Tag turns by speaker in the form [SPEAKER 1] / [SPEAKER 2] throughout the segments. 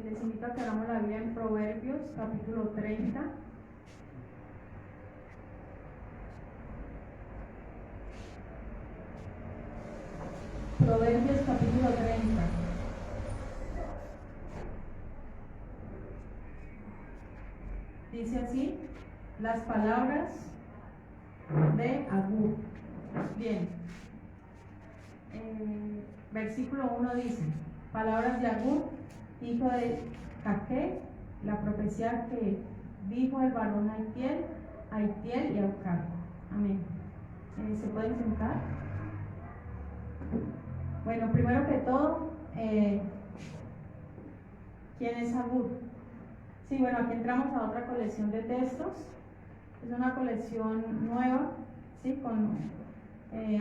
[SPEAKER 1] les invito a que abramos la Biblia en Proverbios, capítulo 30. Proverbios, capítulo 30. Dice así, las palabras de Agur. Bien. Versículo 1 dice, palabras de Agur, hijo de Jaque, la profecía que dijo el varón Aitiel y Aucar. Amén. ¿Se pueden sentar? Bueno, primero que todo, ¿quién es Agur? Sí, bueno, aquí entramos a otra colección de textos. Es una colección nueva, ¿sí?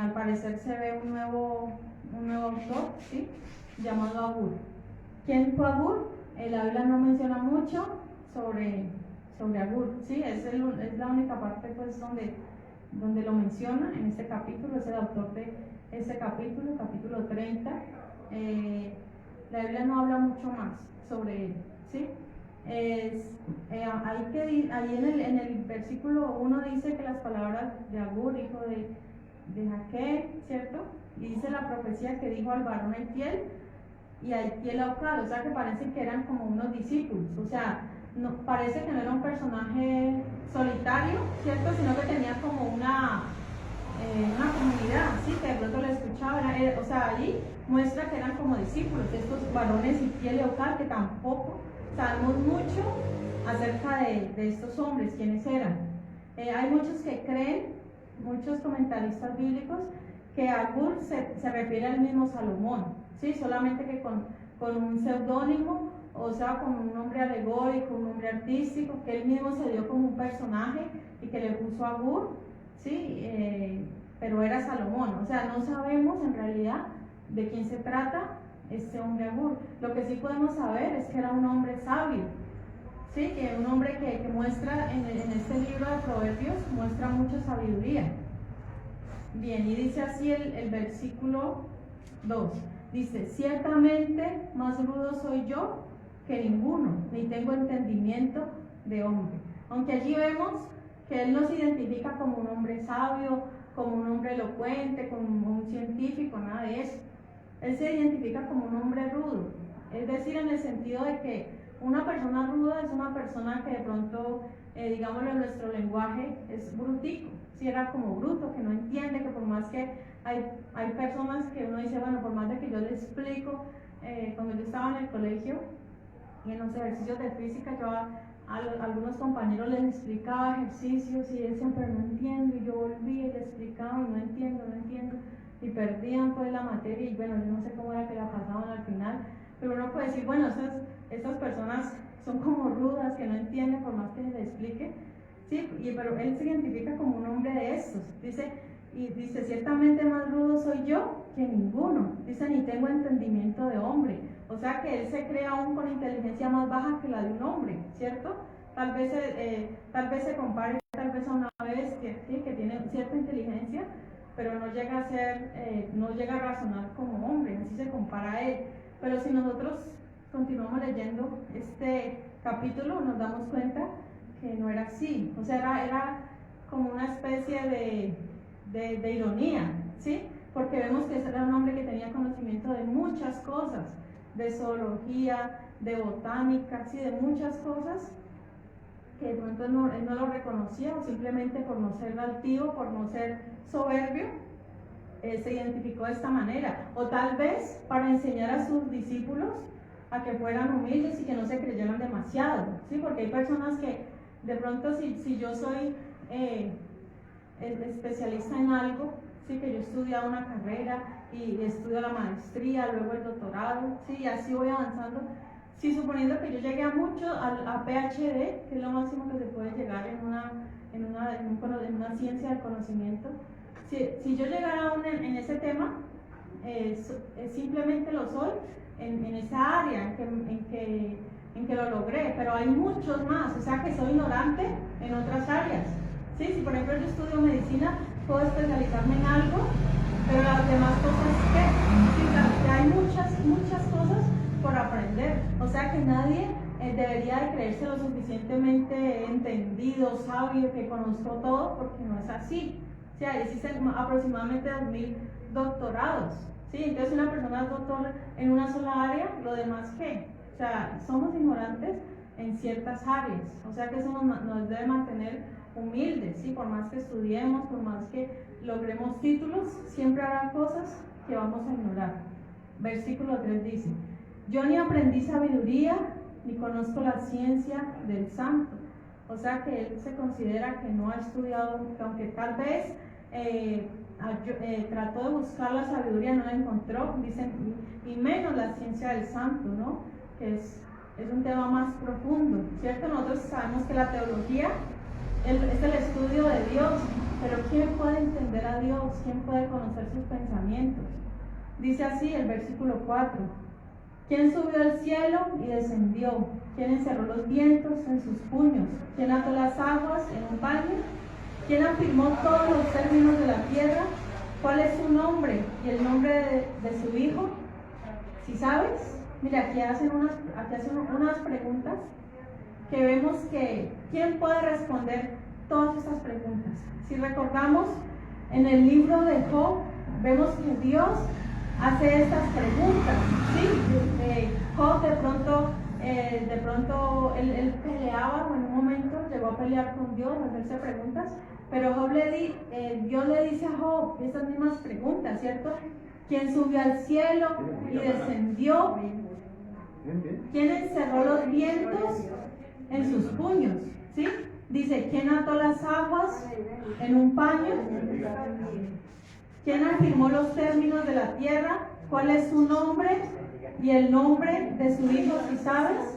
[SPEAKER 1] Al parecer se ve un nuevo autor, ¿sí? Llamado Agur. ¿Quién fue Agur? La Biblia no menciona mucho sobre Agur, ¿sí? Es la única parte pues donde lo menciona en este capítulo, es el autor de este capítulo 30. La Biblia no habla mucho más sobre él, ¿sí? Ahí en el versículo 1 dice que las palabras de Agur, hijo de Jaque, ¿cierto? Y dice la profecía que dijo al varón Aitiel y Aitiel Aucar, o sea que parece que eran como unos discípulos, o sea, no, parece que no era un personaje solitario, ¿cierto? Sino que tenía como una comunidad, ¿sí? Que de pronto le escuchaba, o sea, ahí muestra que eran como discípulos, estos varones Aitiel y Aucar, que tampoco sabemos mucho acerca de estos hombres, quiénes eran. Hay muchos que creen, muchos comentaristas bíblicos, que Agur se refiere al mismo Salomón, ¿sí? Solamente que con un seudónimo, o sea, con un nombre alegórico, un nombre artístico, que él mismo se dio como un personaje y que le puso Agur, ¿sí? Pero era Salomón, o sea, no sabemos en realidad de quién se trata este hombre Agur. Lo que sí podemos saber es que era un hombre sabio, ¿sí? Que un hombre que muestra en este libro de Proverbios, muestra mucha sabiduría. Bien, y dice así el versículo 2, dice, ciertamente más rudo soy yo que ninguno, ni tengo entendimiento de hombre. Aunque allí vemos que él no se identifica como un hombre sabio, como un hombre elocuente, como un científico, nada de eso. Él se identifica como un hombre rudo, es decir, en el sentido de que una persona ruda es una persona que de pronto, digámoslo en nuestro lenguaje, es brutico, si era como bruto, que no entiende, que por más que hay personas que uno dice, bueno, por más de que yo le explico, cuando yo estaba en el colegio y en los ejercicios de física, yo a algunos compañeros les explicaba ejercicios y decían, pero no entiendo, y yo volvía y les explicaba y no entiendo, y perdían pues la materia y bueno, yo no sé cómo era que la pasaban al final, pero uno puede decir, bueno, estas personas son como rudas, que no entienden por más que les explique, ¿sí? Pero él se identifica como un hombre de estos, dice, ciertamente más rudo soy yo que ninguno, dice, ni tengo entendimiento de hombre, o sea que él se cree aún con inteligencia más baja que la de un hombre, ¿cierto? Tal vez se compare tal vez a una bestia, ¿sí? Que tiene cierta inteligencia, pero no llega a ser, no llega a razonar como hombre, así se compara a él. Pero si nosotros continuamos leyendo este capítulo, nos damos cuenta que no era así, o sea, era como una especie de ironía, ¿sí? Porque vemos que era un hombre que tenía conocimiento de muchas cosas, de zoología, de botánica, ¿sí? De muchas cosas, que de pronto él no lo reconocía, o simplemente por no ser altivo, por no ser soberbio, se identificó de esta manera, o tal vez para enseñar a sus discípulos a que fueran humildes y que no se creyeran demasiado, ¿sí? Porque hay personas que de pronto si yo soy especialista en algo, ¿sí? Que yo he estudiado una carrera y estudio la maestría, luego el doctorado, ¿sí? Y así voy avanzando. Sí, suponiendo que yo llegué a mucho, a PhD, que es lo máximo que se puede llegar en una ciencia del conocimiento. Si yo llegara aún en ese tema, simplemente lo soy en esa área en que lo logré, pero hay muchos más, o sea que soy ignorante en otras áreas. ¿Sí? Si por ejemplo yo estudio medicina, puedo especializarme en algo, pero las demás cosas, ¿qué? Sí, hay muchas cosas por aprender. O sea que nadie debería de creerse lo suficientemente entendido, sabio, que conozco todo, porque no es así. O sea, existen aproximadamente 2000 doctorados. ¿Sí? Entonces una persona es doctor en una sola área, lo demás ¿qué? O sea, somos ignorantes en ciertas áreas. O sea que eso nos debe mantener humildes, ¿sí? Por más que estudiemos, por más que logremos títulos, siempre habrá cosas que vamos a ignorar. Versículo 3 dice: yo ni aprendí sabiduría, ni conozco la ciencia del santo. O sea que él se considera que no ha estudiado, que aunque tal vez trató de buscar la sabiduría, no la encontró, dicen, y menos la ciencia del santo, ¿no? Que es un tema más profundo, ¿cierto? Nosotros sabemos que la teología es el estudio de Dios, pero ¿quién puede entender a Dios? ¿Quién puede conocer sus pensamientos? Dice así el versículo 4: ¿quién subió al cielo y descendió? ¿Quién encerró los vientos en sus puños? ¿Quién ató las aguas en un paño? ¿Quién afirmó todos los términos de la tierra? ¿Cuál es su nombre y el nombre de su hijo? ¿Sí sabes? Mira, aquí hacen unas preguntas que vemos que ¿quién puede responder todas estas preguntas? Si recordamos en el libro de Job, vemos que Dios hace estas preguntas, ¿sí? Job de pronto él peleaba, o en un momento llegó a pelear con Dios, a hacerse preguntas, pero Dios le dice a Job estas mismas preguntas, ¿cierto? ¿Quién subió al cielo y descendió? ¿Quién encerró los vientos en sus puños? ¿Sí? Dice, ¿quién ató las aguas en un paño? ¿Quién afirmó los términos de la tierra? ¿Cuál es su nombre y el nombre de su hijo, si sabes?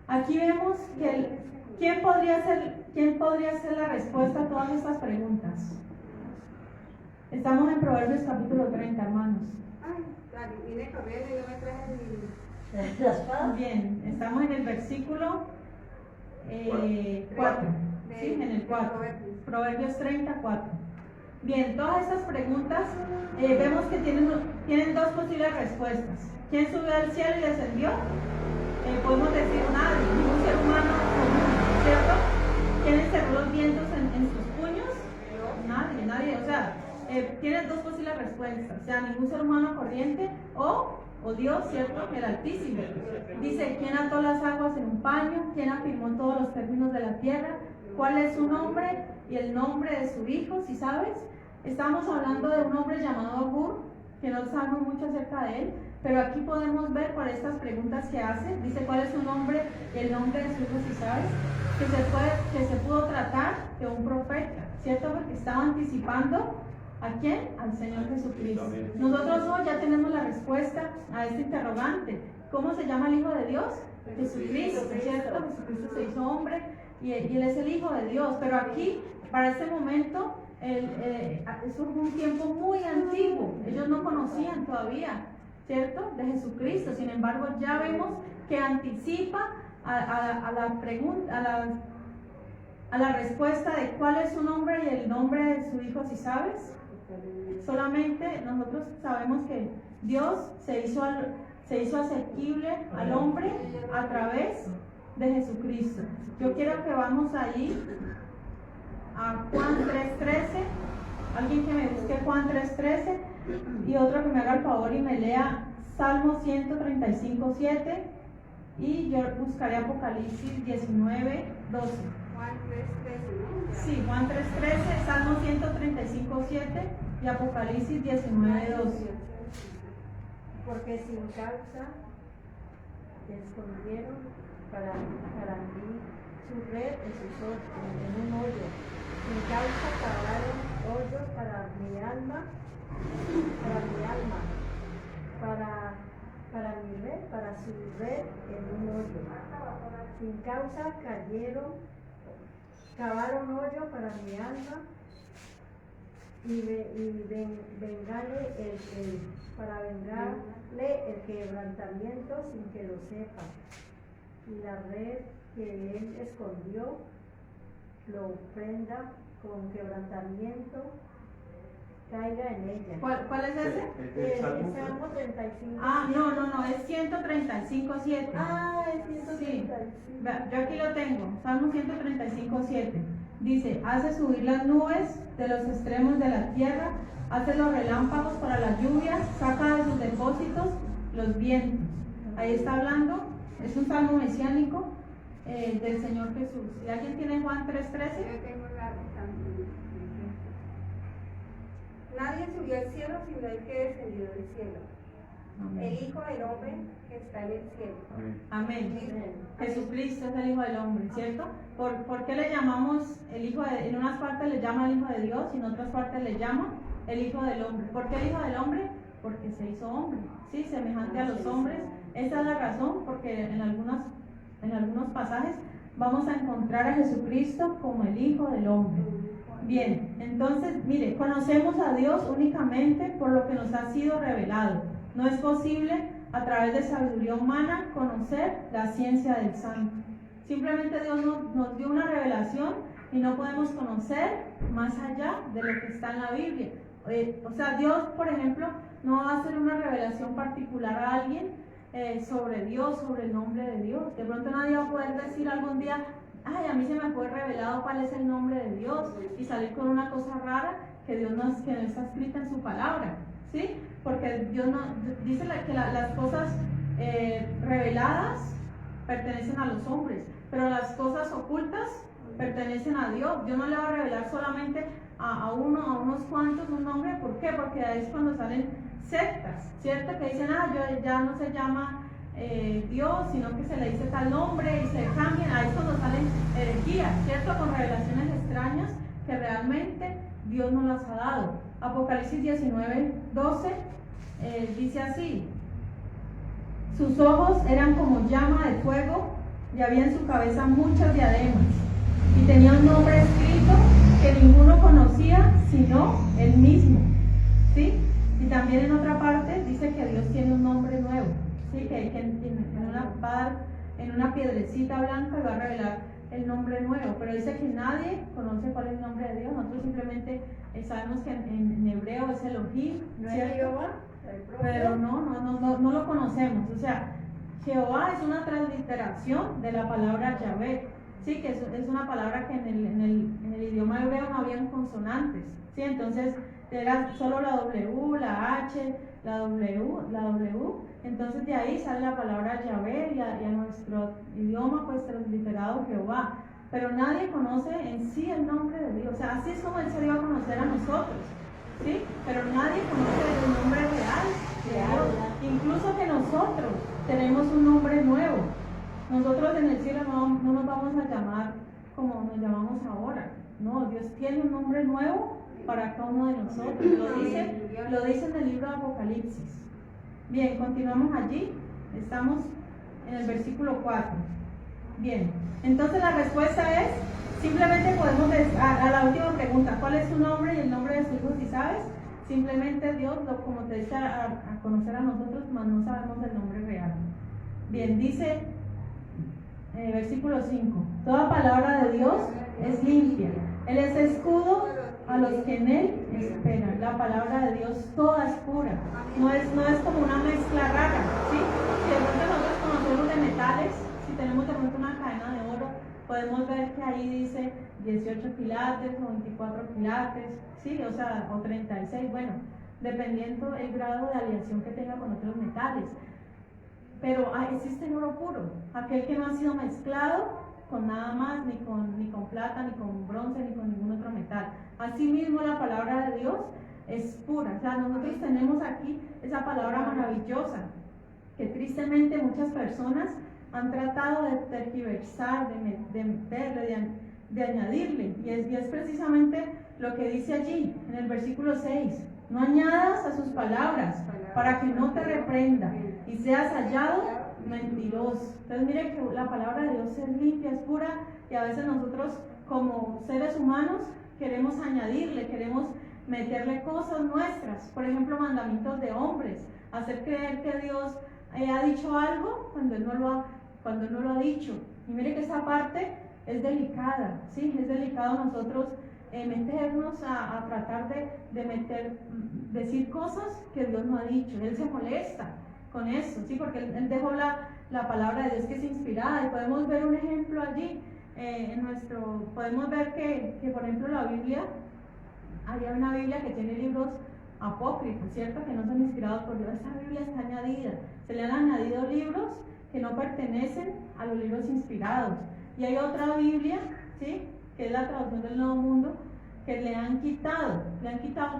[SPEAKER 1] Aquí vemos que ¿quién podría ser la respuesta a todas estas preguntas? Estamos en Proverbios capítulo 30, hermanos.
[SPEAKER 2] Vine corriendo y yo me traje
[SPEAKER 1] Bien, estamos en el versículo 4, ¿sí? En el 4, Proverbios 34. Bien, todas estas preguntas vemos que tienen dos posibles respuestas. ¿Quién subió al cielo y descendió? Podemos decir nadie, ningún ser humano común, ¿cierto? ¿Quién encerró los vientos en sus puños? Nadie, o sea, tienen dos posibles respuestas, o sea, ningún ser humano corriente o Dios, ¿cierto? El Altísimo. Dice, ¿quién ató las aguas en un paño? ¿Quién afirmó todos los términos de la tierra? ¿Cuál es su nombre y el nombre de su hijo, si sabes? Estamos hablando de un hombre llamado Agur, que no sabemos mucho acerca de él, pero aquí podemos ver por estas preguntas que hace. Dice cuál es su nombre y el nombre de su hijo, si sabes, que se pudo tratar de un profeta, ¿cierto? Porque estaba anticipando ¿a quién? Al Señor Jesucristo. Nosotros hoy ya tenemos la respuesta a este interrogante. ¿Cómo se llama el Hijo de Dios? Jesucristo, ¿cierto? Jesucristo se hizo hombre y Él es el Hijo de Dios. Pero aquí, para este momento, es un tiempo muy antiguo. Ellos no conocían todavía, ¿cierto? De Jesucristo. Sin embargo, ya vemos que anticipa a la pregunta, a la respuesta de cuál es su nombre y el nombre de su hijo, si sabes. Solamente nosotros sabemos que Dios se hizo asequible al hombre a través de Jesucristo. Yo quiero que vamos ahí a Juan 3:13. Alguien que me busque Juan 3:13 y otro que me haga el favor y me lea Salmo 135:7 y yo buscaré Apocalipsis 19:12.
[SPEAKER 2] Juan 3:13.
[SPEAKER 1] Sí, Juan 3:13, Salmo 135:7 y Apocalipsis 19:12.
[SPEAKER 3] Porque sin causa escondieron para mí su red en un hoyo. Sin causa cavaron hoyo para mi alma, para mi red, para su red en un hoyo. Sin causa cavaron hoyo para mi alma y para vengarle el quebrantamiento sin que lo sepa. Y la red que él escondió lo prenda con quebrantamiento caiga en ella.
[SPEAKER 1] ¿Cuál es ese?
[SPEAKER 3] Salmo 35.
[SPEAKER 1] Ah, no, es 135:7.
[SPEAKER 3] Ah, es 135.
[SPEAKER 1] Sí. Yo aquí lo tengo, Salmo 135:7. Dice, hace subir las nubes de los extremos de la tierra, hace los relámpagos para las lluvias, saca de sus depósitos los vientos. Ahí está hablando, es un salmo mesiánico del Señor Jesús. ¿Y alguien tiene Juan 3:13?
[SPEAKER 2] Yo tengo la Nadie subió al cielo sino el que descendió del cielo.
[SPEAKER 1] Amén.
[SPEAKER 2] El Hijo del Hombre que está en el cielo.
[SPEAKER 1] Amén. Jesucristo es el Hijo del Hombre, ¿cierto? ¿Por qué le llamamos el Hijo de, en unas partes le llama el Hijo de Dios y en otras partes le llama el Hijo del Hombre? ¿Por qué el Hijo del Hombre? Porque se hizo hombre, ¿sí? Semejante a los hombres. Esa es la razón, porque en algunos pasajes vamos a encontrar a Jesucristo como el Hijo del Hombre. Bien, entonces, mire, conocemos a Dios únicamente por lo que nos ha sido revelado. No es posible a través de sabiduría humana conocer la ciencia del santo. Simplemente Dios nos dio una revelación y no podemos conocer más allá de lo que está en la Biblia. O sea, Dios, por ejemplo, no va a hacer una revelación particular a alguien sobre Dios, sobre el nombre de Dios. De pronto nadie va a poder decir algún día, ay, a mí se me fue revelado cuál es el nombre de Dios, y salir con una cosa rara que no está escrita en su palabra, ¿sí? Porque Dios no dice que las cosas reveladas pertenecen a los hombres, pero las cosas ocultas pertenecen a Dios. Dios no le va a revelar solamente a unos cuantos un nombre. ¿Por qué? Porque ahí es cuando salen sectas, ¿cierto? Que dicen, ya no se llama Dios, sino que se le dice tal nombre y se cambian. Ahí es cuando salen herejías, ¿cierto? Con revelaciones extrañas que realmente Dios nos las ha dado. Apocalipsis 19:12 dice así: sus ojos eran como llama de fuego y había en su cabeza muchas diademas, y tenía un nombre escrito que ninguno conocía sino él mismo, ¿sí? Y también en otra parte dice que Dios tiene un nombre nuevo, ¿sí? Que en una piedrecita blanca va a revelar el nombre nuevo, pero dice que nadie conoce cuál es el nombre de Dios. Nosotros simplemente sabemos que en hebreo es Elohim,
[SPEAKER 3] ¿No es
[SPEAKER 1] ¿cierto?
[SPEAKER 3] Jehová?
[SPEAKER 1] Pero no lo conocemos. O sea, Jehová es una transliteración de la palabra Yahvé, sí, que es una palabra que en el idioma hebreo no habían consonantes, sí, entonces era solo la W, la H, la W, entonces de ahí sale la palabra Yahvé y a nuestro idioma pues transliterado Jehová, pero nadie conoce en sí el nombre de Dios. O sea, así es como Él se dio a conocer a nosotros, ¿sí? Pero nadie conoce el nombre real de Dios, incluso que nosotros tenemos un nombre nuevo. Nosotros en el cielo no nos vamos a llamar como nos llamamos ahora, no, Dios tiene un nombre nuevo para cada uno de nosotros, lo dice en el libro de Apocalipsis. Bien, continuamos allí, estamos en el versículo 4. Bien, entonces la respuesta es, simplemente podemos a la última pregunta, ¿cuál es su nombre y el nombre de su hijo? Si sabes, simplemente Dios, como te dice, a conocer a nosotros, mas no sabemos el nombre real. Bien, dice versículo 5, toda palabra de Dios es limpia, Él es escudo a los que en Él esperan. La palabra de Dios toda es pura, no es como una mezcla rara, ¿sí? Si de pronto nosotros conocemos de metales, si tenemos de pronto una cadena de oro, podemos ver que ahí dice 18 quilates o 24 quilates, ¿sí? O sea, o 36, bueno, dependiendo el grado de aleación que tenga con otros metales. Pero existe el oro puro, aquel que no ha sido mezclado con nada más, ni con plata, ni con bronce, ni con ningún otro metal. Asimismo, la palabra de Dios es pura. O sea, nosotros tenemos aquí esa palabra maravillosa, que tristemente muchas personas han tratado de tergiversar, de meterle, de añadirle. Y es precisamente lo que dice allí, en el versículo 6. No añadas a sus palabras, para que no te reprenda y seas hallado mentiroso. Entonces mire que la palabra de Dios es limpia, es pura, y a veces nosotros como seres humanos queremos añadirle, queremos meterle cosas nuestras, por ejemplo mandamientos de hombres, hacer creer que Dios ha dicho algo cuando Él no lo ha dicho. Y mire que esa parte es delicada, ¿sí? Es delicado nosotros meternos a tratar de decir cosas que Dios no ha dicho. Él se molesta con eso, ¿sí? Porque él dejó la palabra de Dios que es inspirada, y podemos ver un ejemplo allí. Podemos ver que, por ejemplo, la Biblia, había una Biblia que tiene libros apócrifos, ¿cierto? Que no son inspirados por Dios. Esta Biblia está añadida. Se le han añadido libros que no pertenecen a los libros inspirados. Y hay otra Biblia, ¿sí? Que es la traducción del Nuevo Mundo, que le han quitado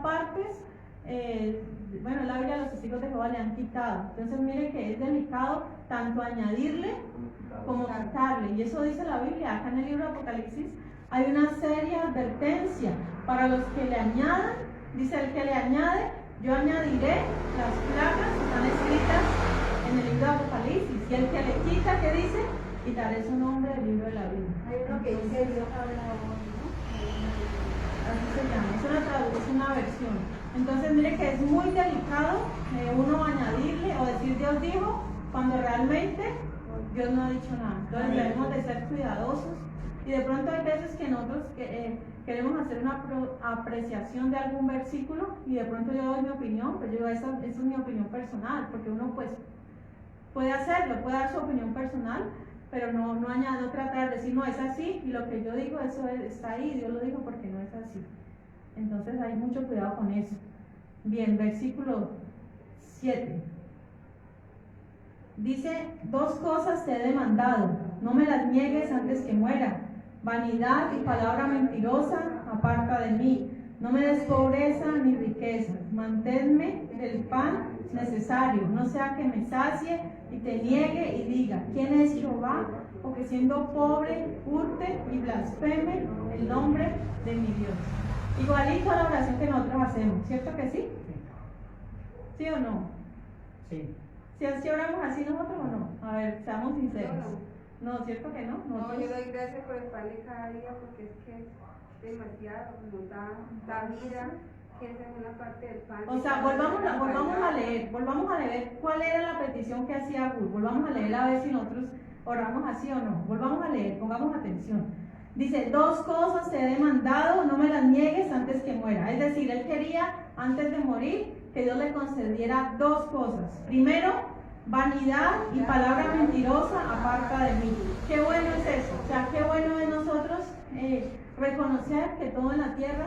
[SPEAKER 1] partes. La Biblia de los Testigos de Jehová le han quitado. Entonces mire que es delicado tanto añadirle como quitarle. Y eso dice la Biblia. Acá en el libro de Apocalipsis hay una seria advertencia para los que le añadan. Dice: el que le añade, yo añadiré las plagas que están escritas en el libro de Apocalipsis. Y el que le quita, ¿qué dice? Quitaré su nombre del libro de la Biblia.
[SPEAKER 3] Hay uno que dice Dios habla hoy, ¿no?
[SPEAKER 1] Así se llama, es una versión. Entonces mire que es muy delicado uno añadirle o decir Dios dijo cuando realmente Dios no ha dicho nada. Entonces debemos de ser cuidadosos, y de pronto hay veces que nosotros queremos hacer una apreciación de algún versículo, y de pronto yo doy mi opinión, pues yo digo, esa es mi opinión personal, porque uno pues puede hacerlo, puede dar su opinión personal, pero no tratar de decir, no, es así, y lo que yo digo, eso está ahí, Dios lo dijo porque no es así. Entonces hay mucho cuidado con eso. Bien, versículo 7. Dice: 2 cosas te he demandado, no me las niegues antes que muera. Vanidad y palabra mentirosa, aparta de mí. No me des pobreza ni riqueza. Manténme del pan necesario, no sea que me sacie y te niegue y diga: ¿quién es Jehová? O que siendo pobre hurte y blasfeme el nombre de mi Dios. Igualito a la oración que nosotros hacemos, ¿cierto que sí? ¿Sí o no?
[SPEAKER 4] Sí.
[SPEAKER 1] ¿Si oramos así nosotros o no? A ver, seamos sinceros. No, ¿cierto que no?
[SPEAKER 2] No, yo doy gracias por el pan de cada día, porque es que es demasiado, nos da vida, que esa es una parte del pan.
[SPEAKER 1] O sea, volvamos a leer cuál era la petición que hacía Gur. Volvamos a leer a ver si nosotros oramos así o no. Volvamos a leer, pongamos atención. Dice: 2 cosas te he demandado, no me las niegues antes que muera. Es decir, él quería, antes de morir, que Dios le concediera 2 cosas. Primero, vanidad y palabra mentirosa, aparta de mí. Qué bueno es eso. O sea, qué bueno es nosotros reconocer que todo en la tierra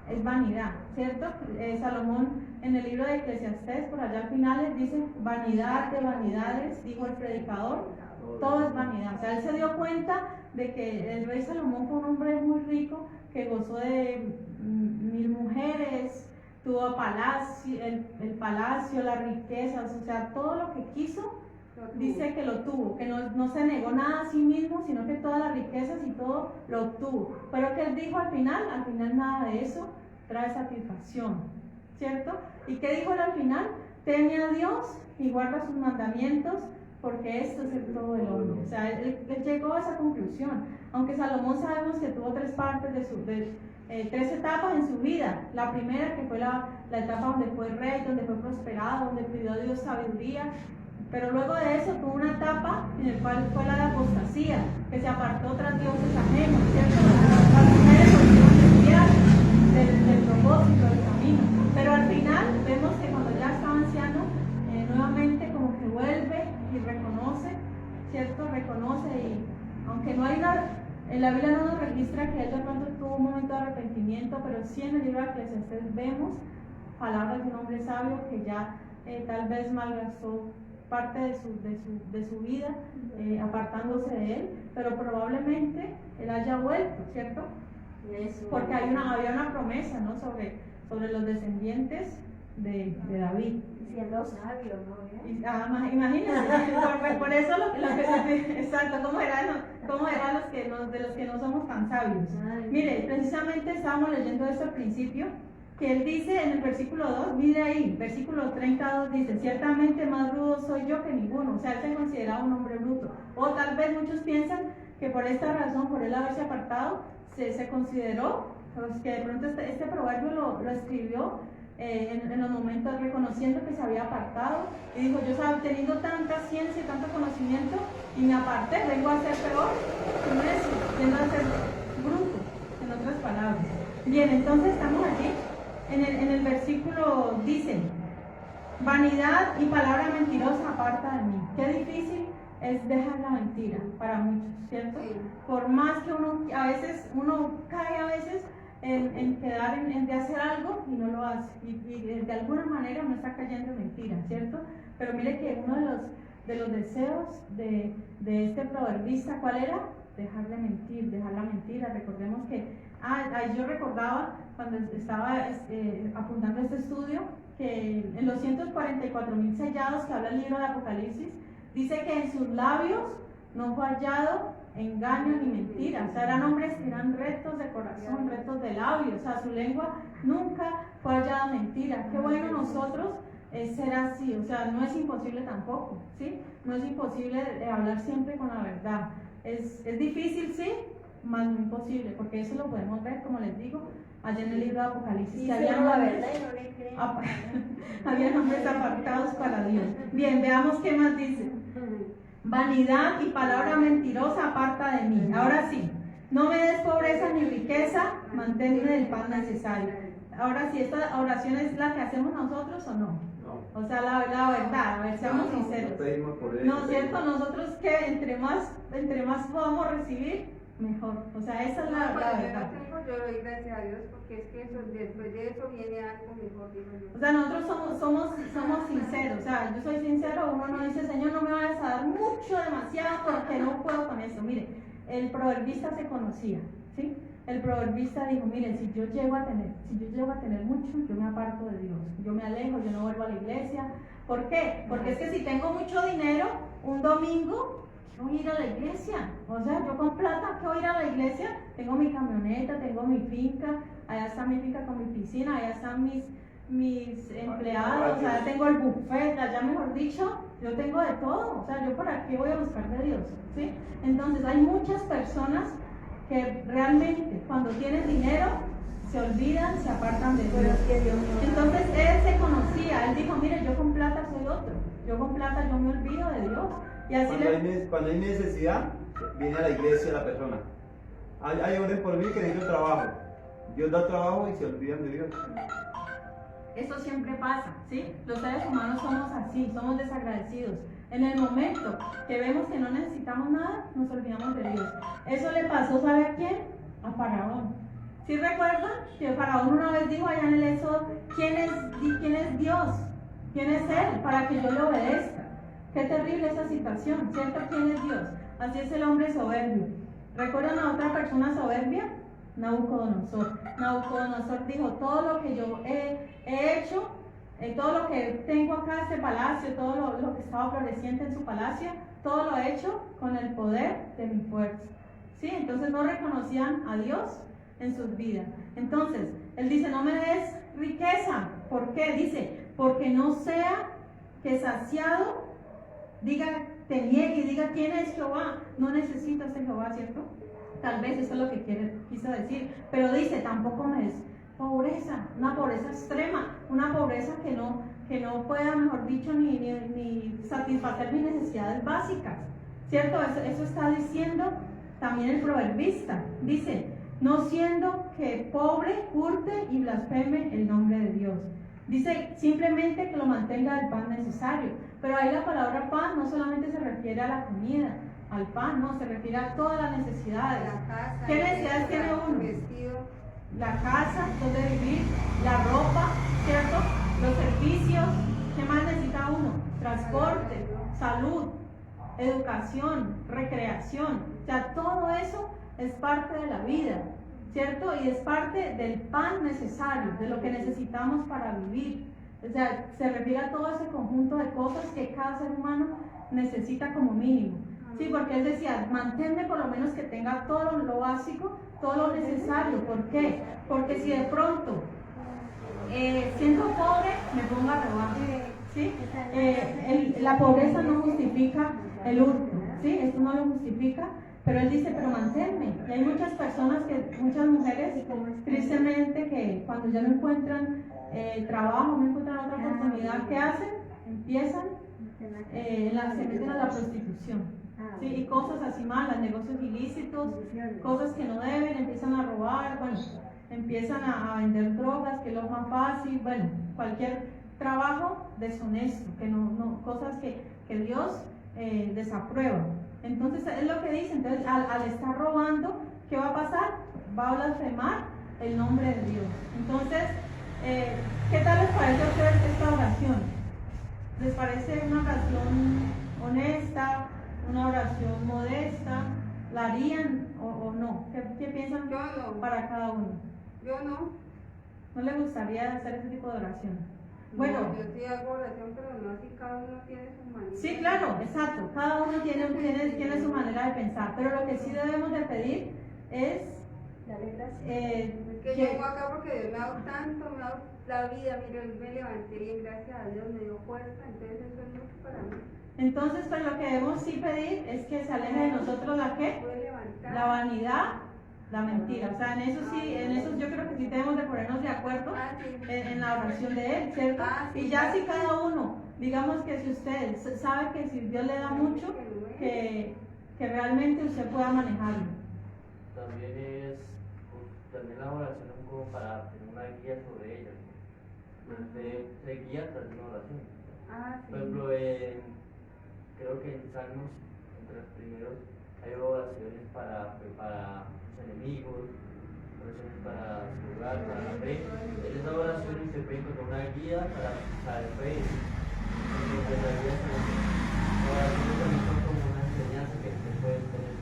[SPEAKER 1] es vanidad, ¿cierto? Salomón, en el libro de Eclesiastés, por allá al final, dice: vanidad de vanidades, dijo el predicador, todo es vanidad. O sea, él se dio cuenta de que el rey Salomón fue un hombre muy rico, que gozó de 1000 mujeres, tuvo el palacio, las riquezas, o sea, todo lo que quiso, dice que lo tuvo, que no se negó nada a sí mismo, sino que todas las riquezas y todo lo obtuvo. Pero que él dijo al final nada de eso trae satisfacción, ¿cierto? ¿Y qué dijo él al final? Teme a Dios y guarda sus mandamientos, porque esto es el todo del hombre. O sea, él llegó a esa conclusión. Aunque Salomón sabemos que tuvo 3 partes de 3 etapas en su vida. La primera, que fue la etapa donde fue rey, donde fue prosperado, donde pidió a Dios sabiduría. Pero luego de eso tuvo una etapa en la cual fue la de apostasía, que se apartó tras dioses ajenos, ¿cierto? Las mujeres volvieron a desviar del propósito, del camino. Pero al final vemos que cuando ya estaba anciano, nuevamente como que vuelve y reconoce, ¿cierto? Reconoce, y aunque no hay en la Biblia no nos registra que él de pronto tuvo un momento de arrepentimiento, pero sí en el libro de Eclesiastés vemos palabras de un hombre sabio que ya tal vez malgastó parte de su vida apartándose de él, pero probablemente él haya vuelto, ¿cierto? Porque había una promesa, ¿no? sobre los descendientes de David.
[SPEAKER 3] Siendo sabio, ¿no?
[SPEAKER 1] Imagínense, por eso lo que exacto, ¿cómo eran de los que no somos tan sabios? Mire, precisamente estábamos leyendo esto al principio, que él dice en el versículo 2, mire ahí, versículo 32 dice: ciertamente más rudo soy yo que ninguno. O sea, él se consideraba un hombre bruto. O tal vez muchos piensan que por esta razón, por él haberse apartado, se consideró, pues, que de pronto este proverbio lo escribió en los momentos reconociendo que se había apartado, y dijo: yo teniendo tanta ciencia y tanto conocimiento, y me aparté, vengo a ser peor que necio, vengo a ser bruto, en otras palabras. Bien, entonces estamos allí. En el versículo dice, vanidad y palabra mentirosa aparta de mí. Qué difícil es dejar la mentira para muchos, ¿cierto?
[SPEAKER 2] Sí.
[SPEAKER 1] Por más que a veces uno cae a veces en quedar de hacer algo y no lo hace. Y de alguna manera uno está cayendo en mentira, ¿cierto? Pero mire que uno de los deseos de este proverbista, ¿cuál era? Dejar de mentir, dejar la mentira. Recordemos que, yo recordaba cuando estaba apuntando este estudio, que en los 144,000 sellados que habla el libro de Apocalipsis, dice que en sus labios no fue hallado engaño ni mentira. O sea, eran hombres que eran rectos de corazón, rectos de labios. O sea, su lengua nunca fue hallada mentira. Qué bueno nosotros ser así. O sea, no es imposible tampoco, ¿sí? No es imposible hablar siempre con la verdad. Es difícil, sí, más no imposible, porque eso lo podemos ver, como les digo, allá en el libro de Apocalipsis.
[SPEAKER 3] Y
[SPEAKER 1] Que
[SPEAKER 3] había
[SPEAKER 1] había
[SPEAKER 3] la
[SPEAKER 1] hombres,
[SPEAKER 3] verdad y no le creen.
[SPEAKER 1] había hombres apartados para Dios. Bien, veamos qué más dice. Vanidad y palabra mentirosa aparta de mí. Ahora sí, no me des pobreza ni riqueza, manténme del pan necesario. Ahora sí, esta oración es la que hacemos nosotros o no. O sea, la verdad, a ver, seamos sinceros. No, ¿cierto? Nosotros que entre más podamos recibir, mejor. O sea, esa es la verdad.
[SPEAKER 2] Yo doy gracias a Dios porque es que después de eso viene algo mejor, digo yo.
[SPEAKER 1] O sea, nosotros somos sinceros. O sea, yo soy sincero, uno no dice, Señor, no me vayas a dar mucho, demasiado, porque no puedo con eso. Mire, el proverbista se conocía, ¿sí? El proverbista dijo, miren, si yo llego a tener mucho, yo me aparto de Dios, yo me alejo, yo no vuelvo a la iglesia. ¿Por qué? Porque es que si tengo mucho dinero, un domingo, ¿qué voy a ir a la iglesia? O sea, yo con plata, ¿qué voy a ir a la iglesia? Tengo mi camioneta, tengo mi finca, allá está mi finca con mi piscina, allá están mis empleados, o sea, allá tengo el buffet, allá mejor dicho, yo tengo de todo. O sea, ¿yo para qué voy a buscar de Dios? ¿Sí? Entonces, hay muchas personas que realmente cuando tienen dinero se olvidan, se apartan de Dios. Entonces él se conocía, él dijo, mire, yo con plata soy otro, yo con plata yo me olvido de Dios. Y así
[SPEAKER 4] cuando hay necesidad, viene a la iglesia la persona. Hay hombres por mí que necesitan trabajo. Dios da trabajo y se olvidan de Dios.
[SPEAKER 1] Eso siempre pasa, ¿sí? Los seres humanos somos así, somos desagradecidos. En el momento que vemos que no necesitamos nada, nos olvidamos de Dios. Eso le pasó, ¿sabe a quién? A Faraón. ¿Sí recuerdan que Faraón una vez dijo allá en el Éxodo, ¿quién es Dios? ¿Quién es Él? Para que yo le obedezca. Qué terrible esa situación, ¿cierto? ¿Quién es Dios? Así es el hombre soberbio. ¿Recuerdan a otra persona soberbia? Nabucodonosor. Nabucodonosor dijo, todo lo que yo he hecho, todo lo que tengo acá, este palacio, todo lo que estaba floreciente en su palacio, todo lo he hecho con el poder de mi fuerza. ¿Sí? Entonces no reconocían a Dios en sus vidas. Entonces, él dice, no me des riqueza. ¿Por qué? Dice, porque no sea que saciado te niegue y diga quién es Jehová. No necesito ese Jehová, ¿cierto? Tal vez eso es lo que quiso decir. Pero dice, tampoco me des pobreza, una pobreza extrema, una pobreza que no pueda, mejor dicho, ni satisfacer mis necesidades básicas, ¿cierto? Eso está diciendo también el proverbista. Dice, no siendo que pobre, hurte y blasfeme el nombre de Dios. Dice simplemente que lo mantenga del pan necesario. Pero ahí la palabra pan no solamente se refiere a la comida, al pan, no, se refiere a todas las necesidades.
[SPEAKER 2] La casa,
[SPEAKER 1] ¿Qué necesidades tiene uno?
[SPEAKER 2] vestido,
[SPEAKER 1] La casa, donde vivir, la ropa, ¿cierto? Los servicios. ¿Qué más necesita uno? Transporte, salud, educación, recreación. O sea, todo eso es parte de la vida, ¿cierto? Y es parte del pan necesario, de lo que necesitamos para vivir. O sea, se refiere a todo ese conjunto de cosas que cada ser humano necesita como mínimo. Sí, porque él decía, manténme por lo menos que tenga todo lo básico, todo lo necesario. ¿Por qué? Porque si de pronto, siendo pobre, me pongo a robar, ¿sí? La pobreza no justifica el hurto, ¿sí? Esto no lo justifica, pero él dice, pero manténme. Y hay muchas personas, muchas mujeres, tristemente, que cuando ya no encuentran trabajo, no encuentran otra oportunidad, ¿qué hacen? Empiezan, se meten a la prostitución. Sí, y cosas así malas, negocios ilícitos, cosas que no deben, empiezan a robar, bueno, empiezan a vender drogas, que es lo más fácil, bueno, cualquier trabajo deshonesto, que cosas que Dios desaprueba. Entonces es lo que dice, entonces al estar robando, ¿qué va a pasar? Va a blasfemar el nombre de Dios. Entonces, ¿qué tal les parece a ustedes esta oración? ¿Les parece una oración honesta, una oración modesta? ¿La harían o no? ¿Qué piensan
[SPEAKER 2] Yo no.
[SPEAKER 1] para cada uno?
[SPEAKER 2] Yo no.
[SPEAKER 1] ¿No le gustaría hacer ese tipo de oración?
[SPEAKER 2] No,
[SPEAKER 1] Bueno,
[SPEAKER 2] yo sí hago oración, pero no así, cada uno tiene su manera.
[SPEAKER 1] sí, claro, exacto. Cada uno tiene su manera de pensar, pero lo que sí debemos de pedir es
[SPEAKER 3] Dale gracias.
[SPEAKER 2] Que yo vengo acá porque Dios me ha dado tanto, me ha dado la vida, mire, hoy me levanté bien, gracias a Dios, me dio fuerza, entonces eso es mucho para mí.
[SPEAKER 1] entonces pues lo que debemos sí pedir es que se aleje de nosotros la qué,
[SPEAKER 2] Pude levantar.
[SPEAKER 1] la vanidad, la mentira. O sea, en eso yo creo que sí tenemos de ponernos de acuerdo
[SPEAKER 2] Ah, sí.
[SPEAKER 1] en la oración de él, ¿cierto?
[SPEAKER 2] Ah, sí,
[SPEAKER 1] Y ya
[SPEAKER 2] sí.
[SPEAKER 1] si cada uno, digamos que si usted sabe que si Dios le da mucho, que realmente usted pueda manejarlo.
[SPEAKER 5] También es, pues, también la oración es como para tener una guía sobre ella. Se guía tras una oración.
[SPEAKER 2] Ah, sí.
[SPEAKER 5] Por ejemplo, creo que en Salmos, entre los primeros, hay oraciones para los enemigos, oraciones para su hogar, para la fe. En esas oraciones se puede encontrar una guía para la fe. Entonces, la guía las oraciones también son como una enseñanza que se puede tener.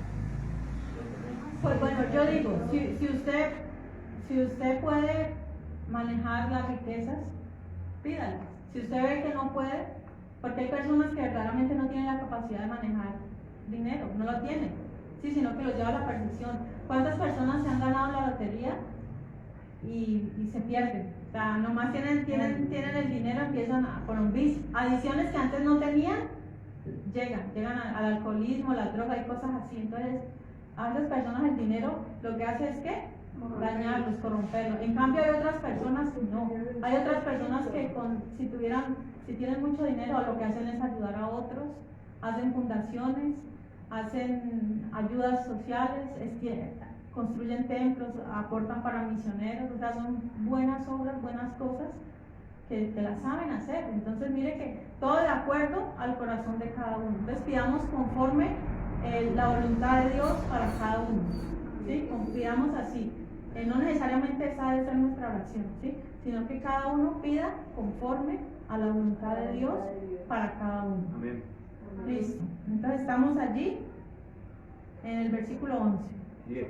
[SPEAKER 1] Pues bueno, yo digo, si usted puede manejar las riquezas, pídalas. Si usted ve que no puede, porque hay personas que verdaderamente no tienen la capacidad de manejar dinero, no lo tienen, sí, sino que lo lleva a la perdición. ¿Cuántas personas se han ganado la lotería y se pierden? O sea, nomás tienen el dinero, empiezan con un vicio. Adiciones que antes no tenían, llegan al alcoholismo, la droga y cosas así. Entonces, a esas personas el dinero lo que hace es que dañarlos, corromperlos. En cambio hay otras personas que no. Hay otras personas que si tienen mucho dinero, lo que hacen es ayudar a otros, hacen fundaciones, hacen ayudas sociales, construyen templos, aportan para misioneros, o sea, son buenas obras, buenas cosas que las saben hacer. Entonces mire que todo de acuerdo al corazón de cada uno. Entonces pidamos conforme la voluntad de Dios para cada uno, ¿sí? Pidamos así. No necesariamente esa debe ser nuestra oración, ¿sí? Sino que cada uno pida conforme a la voluntad de Dios para cada uno.
[SPEAKER 4] Amén.
[SPEAKER 1] Listo. Entonces estamos allí en el versículo 11.
[SPEAKER 4] 10.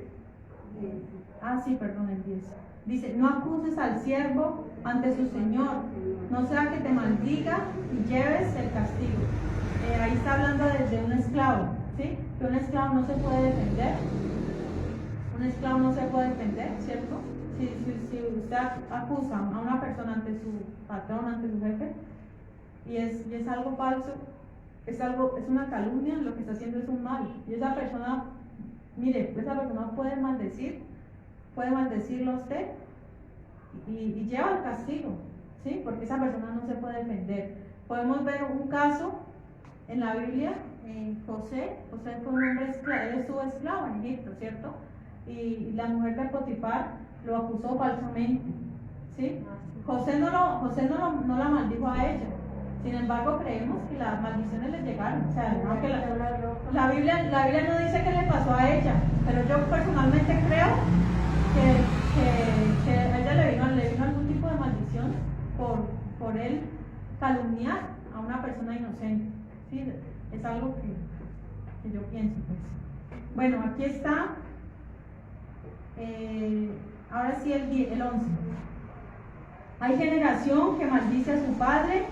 [SPEAKER 1] Sí, perdón, el 10. Dice, no acuses al siervo ante su señor, no sea que te maldiga y lleves el castigo. Ahí está hablando de un esclavo, ¿sí? Que un esclavo no se puede defender. Un esclavo no se puede defender, ¿cierto? Si usted acusa a una persona ante su patrón, ante su jefe, y es algo falso, es una calumnia, lo que está haciendo es un mal. Y esa persona, mire, esa persona puede maldecirlo a usted y lleva el castigo, ¿sí? Porque esa persona no se puede defender. Podemos ver un caso en la Biblia, José fue un hombre esclavo, él estuvo esclavo en Egipto, ¿cierto? Y la mujer de Potifar lo acusó falsamente, ¿sí? José no la maldijo a ella. Sin embargo, creemos que las maldiciones le llegaron. O sea, no, que la Biblia no dice qué le pasó a ella, pero yo personalmente creo que a ella le vino algún tipo de maldición por él calumniar a una persona inocente. ¿Sí? Es algo que yo pienso, pues. Bueno, aquí está. Ahora sí el 11. Hay generación que maldice a su padre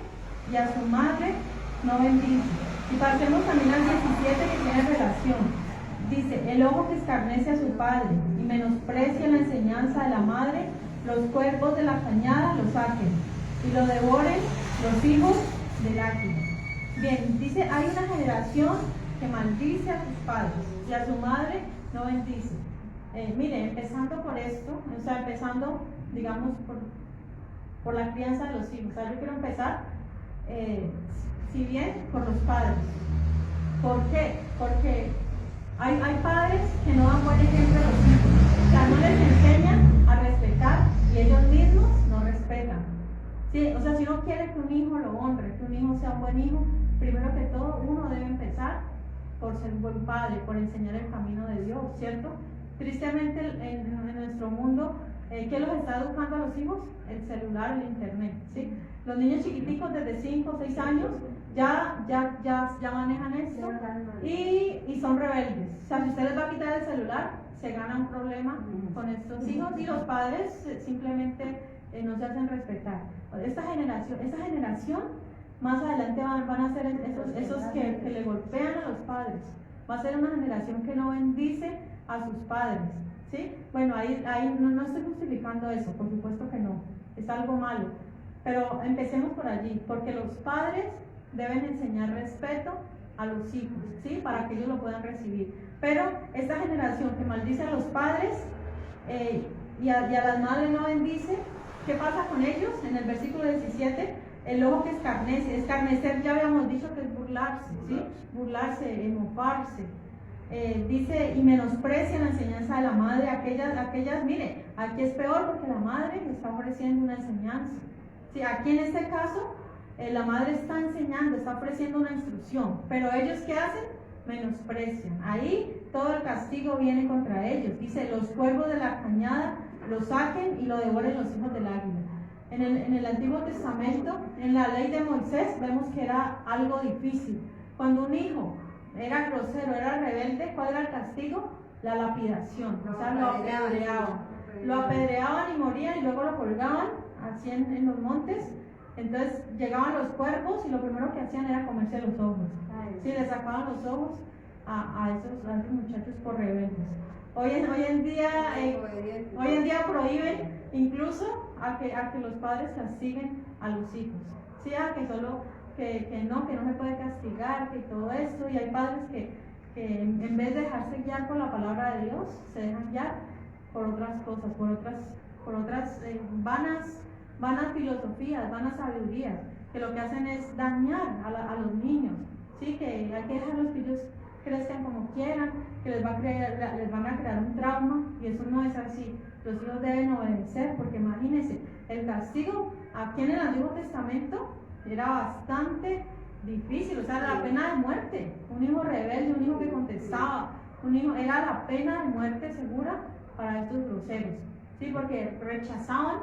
[SPEAKER 1] y a su madre no bendice. Y pasemos también al 17 que tiene relación. Dice, el ojo que escarnece a su padre y menosprecia la enseñanza de la madre, los cuervos de la cañada lo saquen y lo devoren los hijos del águila. Bien, dice, hay una generación que maldice a sus padres y a su madre no bendice. Mire, empezando por esto, o sea, empezando, digamos, por la crianza de los hijos. O sea, yo quiero empezar, si bien, por los padres. ¿Por qué? Porque hay padres que no dan buen ejemplo a los hijos. O sea, no les enseñan a respetar y ellos mismos no respetan. Sí, o sea, si uno quiere que un hijo lo honre, que un hijo sea un buen hijo, primero que todo uno debe empezar por ser un buen padre, por enseñar el camino de Dios, ¿cierto? Tristemente en nuestro mundo, ¿qué los está educando a los hijos? El celular, el internet, ¿sí? Los niños chiquiticos desde 5 o 6 años ya manejan esto y son rebeldes. O sea, si usted les va a quitar el celular, se gana un problema con estos hijos y los padres simplemente no se hacen respetar. Esa generación más adelante van a ser esos que le golpean a los padres. Va a ser una generación que no bendice a sus padres, ¿sí? Bueno, ahí no estoy justificando eso, por supuesto que no, es algo malo. Pero empecemos por allí, porque los padres deben enseñar respeto a los hijos, ¿sí? Para que ellos lo puedan recibir. Pero esta generación que maldice a los padres y a las madres no bendice, ¿qué pasa con ellos? En el versículo 17, el ojo que escarnece. Escarnecer ya habíamos dicho que es burlarse, ¿sí? Burlarse, mofarse. Dice, y menosprecian la enseñanza de la madre. Aquellas, mire, aquí es peor porque la madre está ofreciendo una enseñanza. Sí, aquí en este caso, la madre está enseñando, está ofreciendo una instrucción, pero ellos ¿qué hacen? Menosprecian. Ahí todo el castigo viene contra ellos. Dice, los cuervos de la cañada lo saquen y lo devoren los hijos del águila. En el Antiguo Testamento, en la ley de Moisés, vemos que era algo difícil. Cuando un hijo era grosero, era rebelde, ¿cuál era el castigo? La lapidación, o sea, lo apedreaban. Lo apedreaban y morían y luego lo colgaban así en los montes. Entonces llegaban los cuervos y lo primero que hacían era comerse los ojos. Sí, le sacaban los ojos a esos muchachos por rebeldes. Hoy en día prohíben incluso a que los padres castiguen a los hijos. Sí, que no se puede castigar, que todo esto, y hay padres que en vez de dejarse guiar por la palabra de Dios, se dejan guiar por otras cosas, por otras vanas filosofías, vanas sabidurías, que lo que hacen es dañar a los niños, ¿sí? Que hay que dejarlos que ellos crezcan como quieran, que les van a crear un trauma, y eso no es así. Los hijos deben obedecer, porque imagínense, el castigo aquí en el Antiguo Testamento era bastante difícil, o sea, la pena de muerte. Un hijo rebelde, un hijo que contestaba, era la pena de muerte segura para estos groseros, ¿sí? Porque rechazaban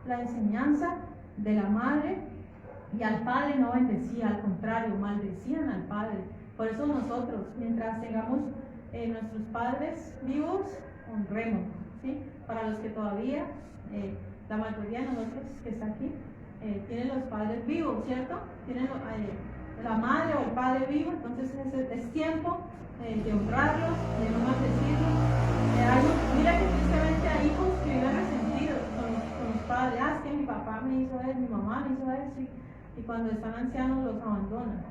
[SPEAKER 1] la enseñanza de la madre, y al padre no bendecía, al contrario, maldecían al padre. Por eso nosotros, mientras tengamos nuestros padres vivos, honremos, ¿sí? Para los que todavía, la mayoría de nosotros que está aquí, tienen los padres vivos, ¿cierto? Tienen la madre o el padre vivo, entonces es tiempo de honrarlos, de no maldecirlos. Mira que tristemente hay hijos que viven resentidos con los padres. Es que mi papá me hizo eso, mi mamá me hizo eso, y cuando están ancianos los abandonan.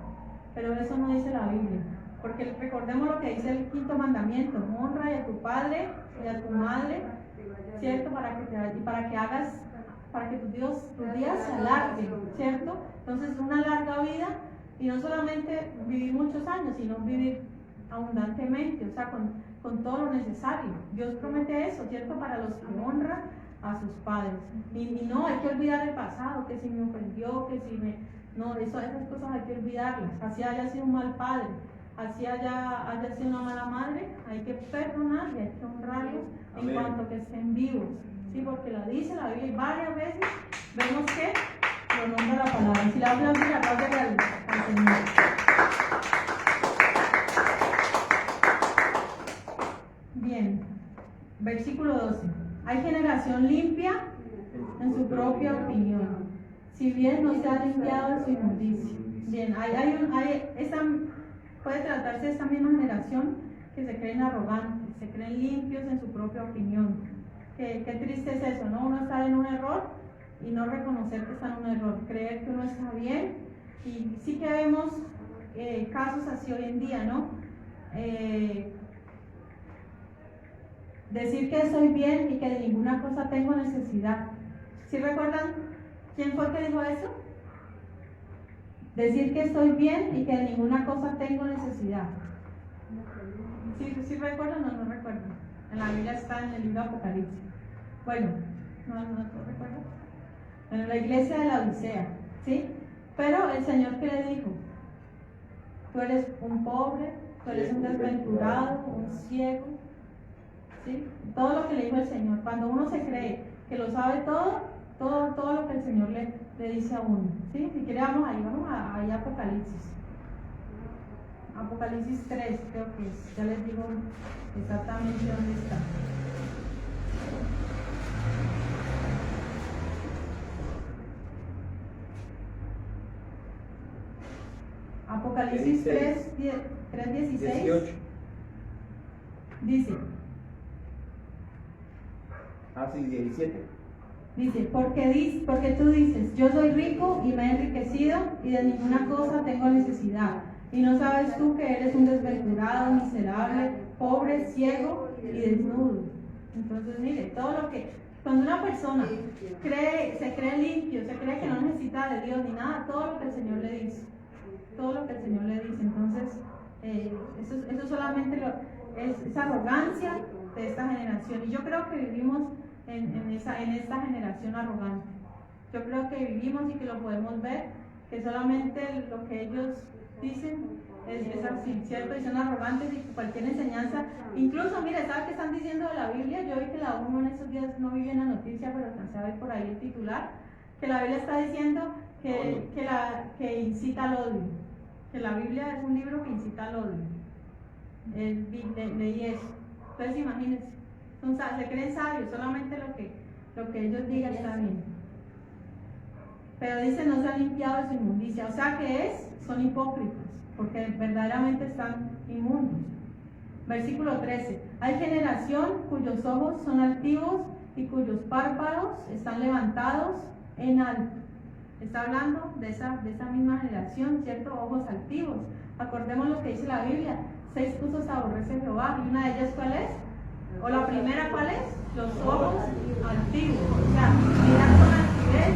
[SPEAKER 1] Pero eso no dice la Biblia, porque recordemos lo que dice el 5.º mandamiento: honra a tu padre y a tu madre, ¿cierto? Para que tus días se alarguen, ¿cierto? Entonces, una larga vida, y no solamente vivir muchos años, sino vivir abundantemente, o sea, con todo lo necesario. Dios promete eso, ¿cierto? Para los que honran a sus padres. Y no, hay que olvidar el pasado, que si me ofendió, que si me... No, esas cosas hay que olvidarlas. Así haya sido un mal padre, así haya sido una mala madre, hay que perdonar y hay que honrarlos. Amén. En cuanto que estén vivos. Sí, porque lo dice la Biblia, y varias veces vemos que lo nombra la palabra. Y si la Biblia dice, la paz de al Señor. Bien, versículo 12. Hay generación limpia en su propia opinión, si bien no se ha limpiado de su inmundicia. Bien, puede tratarse de esta misma generación que se creen arrogantes, se creen limpios en su propia opinión. Qué triste es eso, ¿no? Uno está en un error y no reconocer que está en un error, creer que uno está bien. Y sí que vemos casos así hoy en día, ¿no? Decir que estoy bien y que de ninguna cosa tengo necesidad. ¿Sí recuerdan quién fue el que dijo eso? Decir que estoy bien y que de ninguna cosa tengo necesidad. ¿Sí recuerdan o no recuerdan? En la Biblia está en el libro de Apocalipsis. Bueno, no recuerdo. Bueno, la iglesia de la Odisea, ¿sí? Pero el Señor, ¿qué le dijo? Tú eres un pobre, tú eres un desventurado, un ciego, ¿sí? Todo lo que le dijo el Señor. Cuando uno se cree que lo sabe todo lo que el Señor le dice a uno, ¿sí? Si quiere vamos ahí a Apocalipsis. Apocalipsis 3, creo que es. Ya les digo exactamente dónde está. Apocalipsis 3:16
[SPEAKER 4] 18.
[SPEAKER 1] dice,
[SPEAKER 4] Sí, 17.
[SPEAKER 1] Dice, porque tú dices, yo soy rico y me he enriquecido y de ninguna cosa tengo necesidad. Y no sabes tú que eres un desventurado, miserable, pobre, ciego y desnudo. Entonces, mire, todo lo que, cuando una persona se cree limpio, se cree que no necesita de Dios ni nada, todo lo que el Señor le dice. Todo lo que el Señor le dice. Entonces, eso solamente es arrogancia de esta generación. Y yo creo que vivimos en esta generación arrogante. Yo creo que vivimos y que lo podemos ver, que solamente lo que ellos dicen es así, ¿cierto? Y son arrogantes y cualquier enseñanza, incluso, mire, ¿sabe qué están diciendo de la Biblia? Yo vi que la ONU en estos días, no vi bien la noticia, pero alcancé a ver por ahí el titular, que la Biblia está diciendo que incita al odio, que la Biblia es un libro que incita al odio. Leí eso. Entonces imagínense, se creen sabios, solamente lo que ellos digan está bien. Pero dice, no se han limpiado de su inmundicia, o sea que son hipócritas, porque verdaderamente están inmundos. Versículo 13, hay generación cuyos ojos son altivos y cuyos párpados están levantados en alto. Está hablando de esa misma generación, ¿cierto? Ojos altivos. Acordemos lo que dice la Biblia, 6 cosas aborrece Jehová, y una de ellas, ¿cuál es? O la primera, ¿cuál es? Los ojos altivos. O sea, mirar con altivez,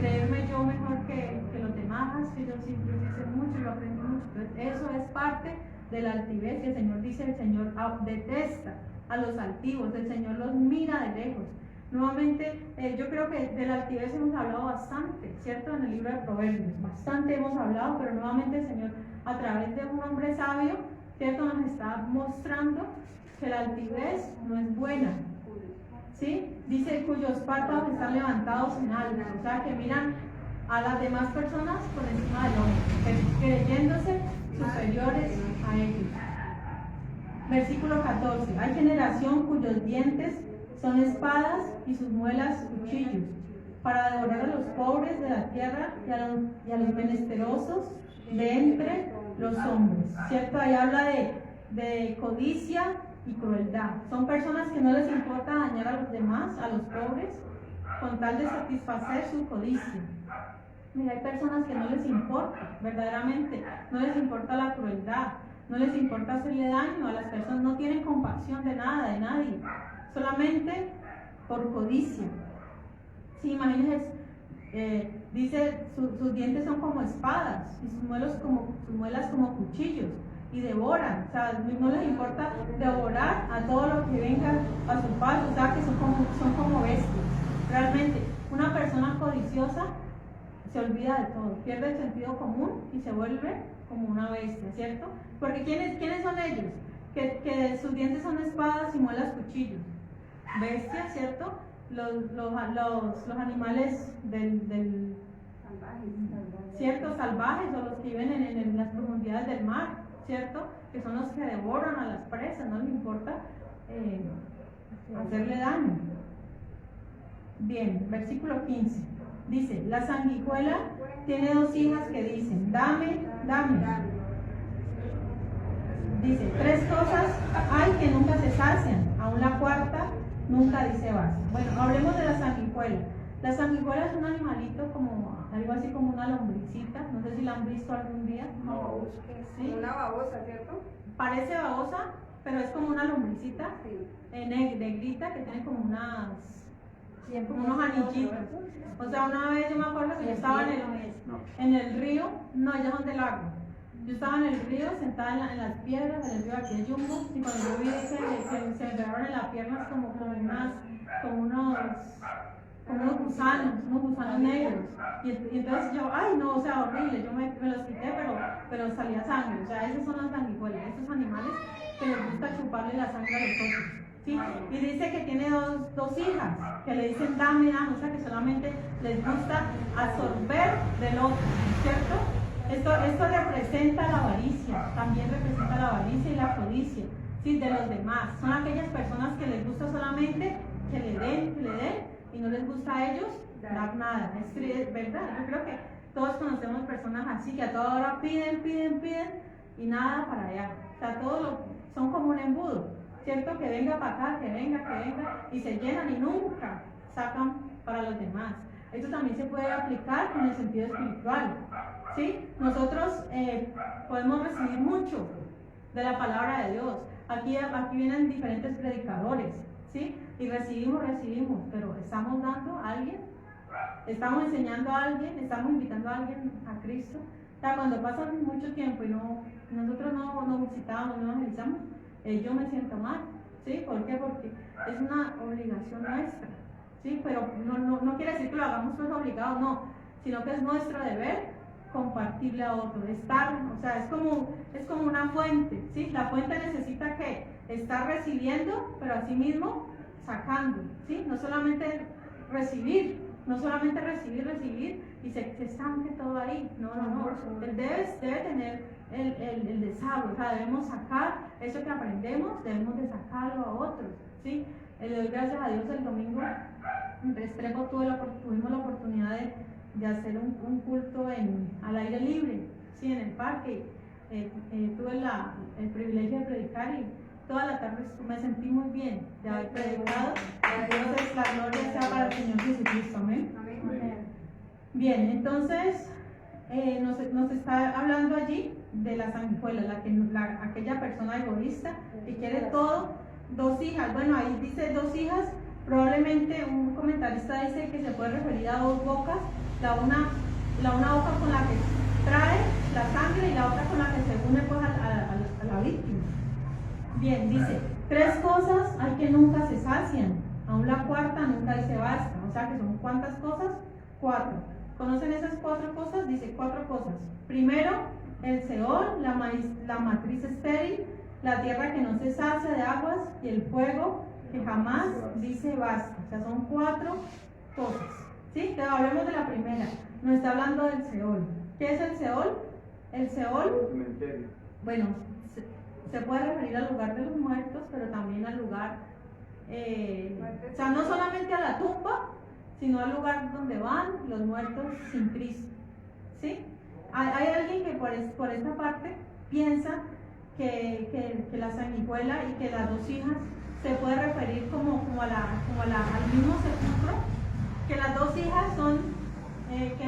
[SPEAKER 1] creerme yo mejor que los demás, que yo siempre hice mucho y lo aprendí mucho. Entonces, eso es parte de la altivez que el Señor dice, el Señor detesta a los altivos, el Señor los mira de lejos. Nuevamente, yo creo que de la altivez hemos hablado bastante, ¿cierto? En el libro de Proverbios, bastante hemos hablado, pero nuevamente el Señor, a través de un hombre sabio, ¿cierto? Nos está mostrando que la altivez no es buena, ¿sí? Dice, cuyos párpados están levantados en alto, o sea, que miran a las demás personas por encima del hombre, creyéndose superiores a ellos. Versículo 14, hay generación cuyos dientes son espadas y sus muelas cuchillos, para devorar a los pobres de la tierra y a los menesterosos de entre los hombres, ¿cierto? Ahí habla de codicia y crueldad. Son personas que no les importa dañar a los demás, a los pobres, con tal de satisfacer su codicia. Mira, hay personas que no les importa, verdaderamente, no les importa la crueldad, no les importa hacerle daño a las personas, no tienen compasión de nada, de nadie, solamente por codicia. Sí, imagínense, dice, sus dientes son como espadas y sus muelas como cuchillos, y devoran, o sea, no les importa devorar a todo lo que venga a su paso, o sea, que son como bestias. Realmente, una persona codiciosa se olvida de todo, pierde el sentido común y se vuelve como una bestia, ¿cierto? Porque ¿quiénes son ellos? Que sus dientes son espadas y muelas cuchillos. Bestias, ¿cierto? Los animales del ¿cierto? Salvajes, o los que viven en las profundidades del mar, ¿cierto? Que son los que devoran a las presas, no les importa hacerle daño. Bien, versículo 15. Dice, la sanguijuela tiene 2 hijas que dicen, dame, dame. Dice, 3 cosas hay que nunca se sacian, aún la cuarta nunca dice basta. Bueno, hablemos de la sanguijuela. La sanguijuela es un animalito algo así como una lombricita, no sé si la han visto algún día.
[SPEAKER 2] No,
[SPEAKER 1] ¿sí?
[SPEAKER 2] Una babosa, ¿cierto?
[SPEAKER 1] Parece babosa, pero es como una lombricita,
[SPEAKER 2] Sí.
[SPEAKER 1] negrita, que tiene como unos anillitos. O sea, una vez yo me acuerdo que yo estaba en el río, no, ellas son del agua. Yo estaba en el río, sentada en las piedras, en el río aquí de Yumbo, y cuando yo vi que se me pegaron en las piernas como unos gusanos negros. Y entonces yo, ay no, o sea, horrible, yo me los quité, pero salía sangre. O sea, esas son las sanguijuelas, estos animales que les gusta chuparle la sangre a los otros. ¿Sí? Y dice que tiene dos hijas, que le dicen dame, o sea, que solamente les gusta absorber del otro, ¿cierto? Esto representa la avaricia, también representa la avaricia y la codicia, ¿sí? De los demás. Son aquellas personas que les gusta solamente que le den, y no les gusta a ellos dar nada. Es verdad, yo creo que todos conocemos personas así, que a toda hora piden, y nada para allá. O sea, son como un embudo, ¿cierto? Que venga para acá, que venga, y se llenan y nunca sacan para los demás. Esto también se puede aplicar en el sentido espiritual, ¿sí? Nosotros podemos recibir mucho de la palabra de Dios. Aquí vienen diferentes predicadores, ¿sí? Y recibimos, pero ¿estamos dando a alguien? ¿Estamos enseñando a alguien? ¿Estamos invitando a alguien a Cristo? O sea, cuando pasa mucho tiempo y nosotros no visitamos, no evangelizamos, yo me siento mal, ¿sí? ¿Por qué? Porque es una obligación nuestra, ¿sí? Pero no quiere decir que lo hagamos pues obligados, no, sino que es nuestro deber compartirle a otro, o sea, es como una fuente, ¿sí? La fuente necesita que estar recibiendo, pero asimismo sacando, ¿sí? No solamente recibir y se estanque todo ahí, no. Debe tener el desagüe, o sea, debemos sacar eso que aprendemos, debemos de sacarlo a otros, ¿sí? Le doy gracias a Dios, el domingo en Restrepo tuvimos la oportunidad de hacer un culto al aire libre, ¿sí? En el parque. Tuve el privilegio de predicar y toda la tarde me sentí muy bien de haber predicado. Entonces la gloria sea para el Señor Jesucristo, amén. Bien, entonces nos está hablando allí de la sanguijuela, aquella persona egoísta que quiere todo, 2 hijas. Bueno, ahí dice 2 hijas, probablemente un comentarista dice que se puede referir a 2 bocas, la una boca con la que trae la sangre y la otra con la que se une pues a la víctima. Bien, dice, 3 cosas hay que nunca se sacian, aún la cuarta nunca dice basta. O sea que son ¿cuántas cosas? 4. ¿Conocen esas 4 cosas? Dice 4 cosas. Primero, el Seol, la matriz estéril, la tierra que no se sacia de aguas y el fuego que jamás dice basta. O sea, son 4 cosas. ¿Sí? Entonces hablemos de la primera. Nos está hablando del Seol. ¿Qué es el Seol? El Seol, bueno, se puede referir al lugar de los muertos, pero también al lugar, o sea, no solamente a la tumba, sino al lugar donde van los muertos sin Cristo, ¿sí? Hay alguien que por esta parte piensa que la sanguijuela y que las 2 hijas se puede referir como al mismo sepulcro, que las 2 hijas son, que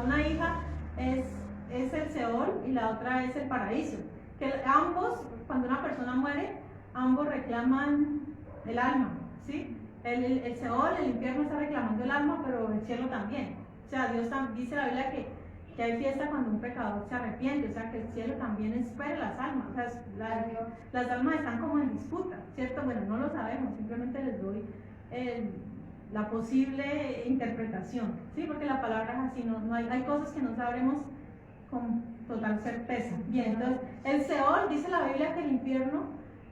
[SPEAKER 1] una hija es el Seol y la otra es el paraíso. Que ambos, cuando una persona muere, ambos reclaman el alma, ¿sí? El Seol, el infierno está reclamando el alma, pero el cielo también. O sea, Dios dice la Biblia que hay fiesta cuando un pecador se arrepiente, o sea, que el cielo también espera las almas. O sea, las almas están como en disputa, ¿cierto? Bueno, no lo sabemos, simplemente les doy la posible interpretación, ¿sí? Porque la palabra es así, hay cosas que no sabremos con total certeza. Bien, entonces el Seol, dice la Biblia que el infierno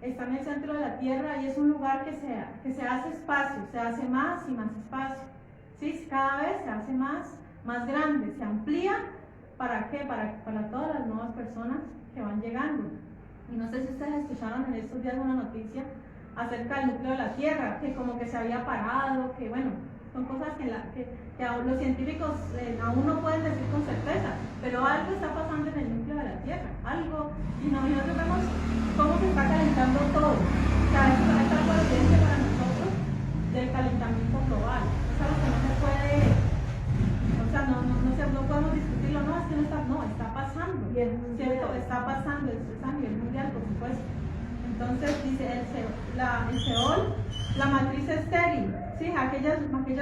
[SPEAKER 1] está en el centro de la tierra y es un lugar que se hace espacio, se hace más y más espacio, ¿sí? Cada vez se hace más grande, se amplía. ¿Para qué? Para todas las nuevas personas que van llegando. Y no sé si ustedes escucharon en estos días una noticia acerca del núcleo de la tierra, que como que se había parado, que bueno, son cosas que los científicos aún no pueden decir con certeza, pero algo está pasando en el núcleo de la Tierra, algo, y nosotros vemos cómo se está calentando todo. O sea, esta es la evidencia para nosotros del calentamiento global. Es algo que no se puede, o sea, no podemos discutirlo, es que está pasando, ¿cierto? Está pasando, es a nivel mundial, por supuesto. Entonces dice el Seol, la matriz estéril, ¿sí? Aquellas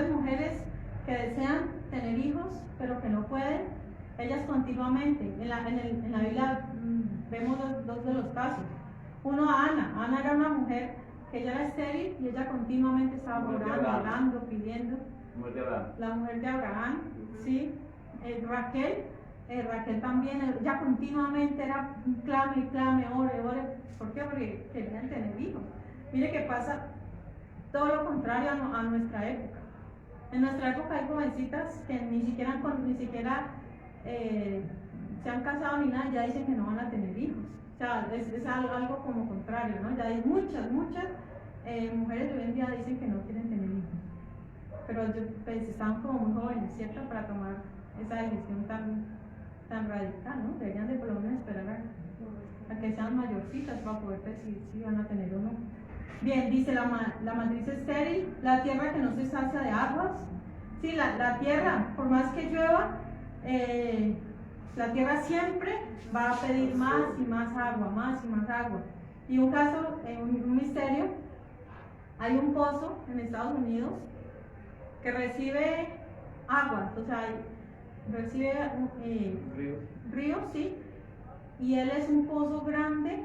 [SPEAKER 1] mujeres que desean tener hijos pero que no pueden, ellas continuamente. En la Biblia vemos dos de los casos. Uno a Ana. Ana era una mujer que ella era estéril y ella continuamente estaba
[SPEAKER 4] Mujer de
[SPEAKER 1] orando,
[SPEAKER 4] Abraham.
[SPEAKER 1] orando, pidiendo.
[SPEAKER 4] Muerte de Abraham.
[SPEAKER 1] La mujer de Abraham, ¿sí? Raquel también, ella continuamente era clame, clame, ore, ore. ¿Por qué? Porque querían tener hijos. Mire que pasa todo lo contrario a nuestra época. En nuestra época hay jovencitas que ni siquiera se han casado ni nada, ya dicen que no van a tener hijos. O sea, es algo como contrario, ¿no? Ya hay muchas mujeres de hoy en día dicen que no quieren tener hijos. Pero pues, estaban como muy jóvenes, ¿cierto? Para tomar esa decisión tan radical, ¿no? Deberían de por lo menos esperar a que sean mayorcitas para poder decidir si van a tener o no. Bien, dice la matriz estéril, la tierra que no se sacia de aguas. Sí, la tierra, por más que llueva, la tierra siempre va a pedir más y más agua, más y más agua. Y un caso, un misterio, hay un pozo en Estados Unidos que recibe agua, o sea, recibe ríos, sí, y él es un pozo grande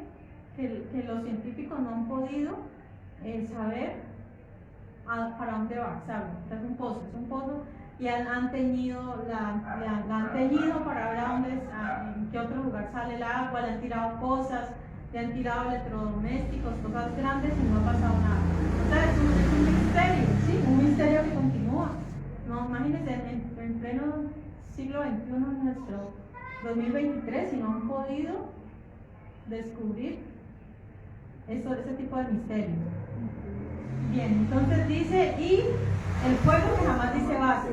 [SPEAKER 1] que los científicos no han podido saber para dónde va esa agua. O sea, es un pozo y han teñido la han teñido para ver a dónde en qué otro lugar sale el agua, le han tirado cosas, le han tirado electrodomésticos, cosas grandes y no ha pasado nada. O sea, es un misterio, ¿sí? Un misterio que continúa. No, imagínense, en pleno siglo XXI, en nuestro 2023, y no han podido descubrir ese tipo de misterios. Bien, entonces dice, y el fuego que jamás dice basta.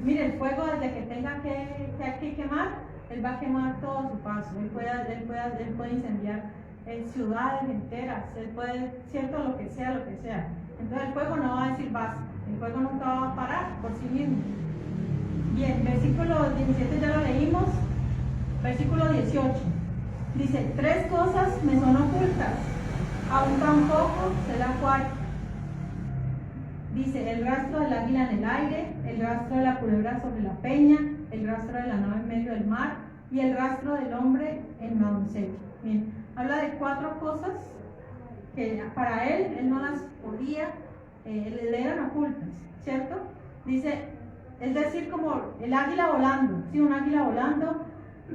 [SPEAKER 1] Mire, el fuego desde que tenga que quemar, él va a quemar todo a su paso. Él puede incendiar ciudades enteras, él puede, cierto, lo que sea. Entonces el fuego no va a decir basta, el fuego nunca va a parar por sí mismo. Bien, versículo 17 ya lo leímos, versículo 18. Dice, 3 cosas me son ocultas, aún tampoco sé la cuarta. Dice, el rastro del águila en el aire, el rastro de la culebra sobre la peña, el rastro de la nave en medio del mar y el rastro del hombre en Maunseco. Bien, habla de 4 cosas que para él no las podía, le eran ocultas, ¿cierto? Dice, es decir, como el águila volando, ¿sí? Un águila volando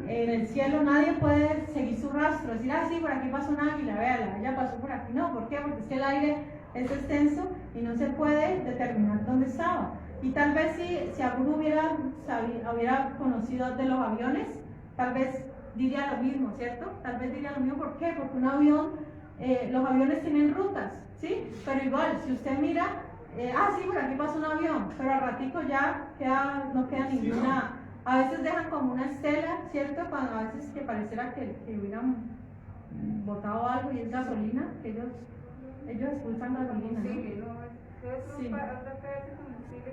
[SPEAKER 1] en el cielo, nadie puede seguir su rastro, decir, sí, por aquí pasó un águila, véala, ella pasó por aquí. No, ¿por qué? Porque es que el aire es extenso y no se puede determinar dónde estaba. Y tal vez si alguno hubiera conocido de los aviones, tal vez diría lo mismo, ¿cierto? Tal vez diría lo mismo, ¿por qué? Porque un avión, los aviones tienen rutas, ¿sí? Pero igual, si usted mira, sí, por aquí pasa un avión, pero al ratico ya no queda ninguna. A veces dejan como una estela, ¿cierto? A veces que pareciera que hubieran botado algo y es gasolina, que ellos expulsan gasolina, ¿no?
[SPEAKER 2] Sí, otra clase de combustible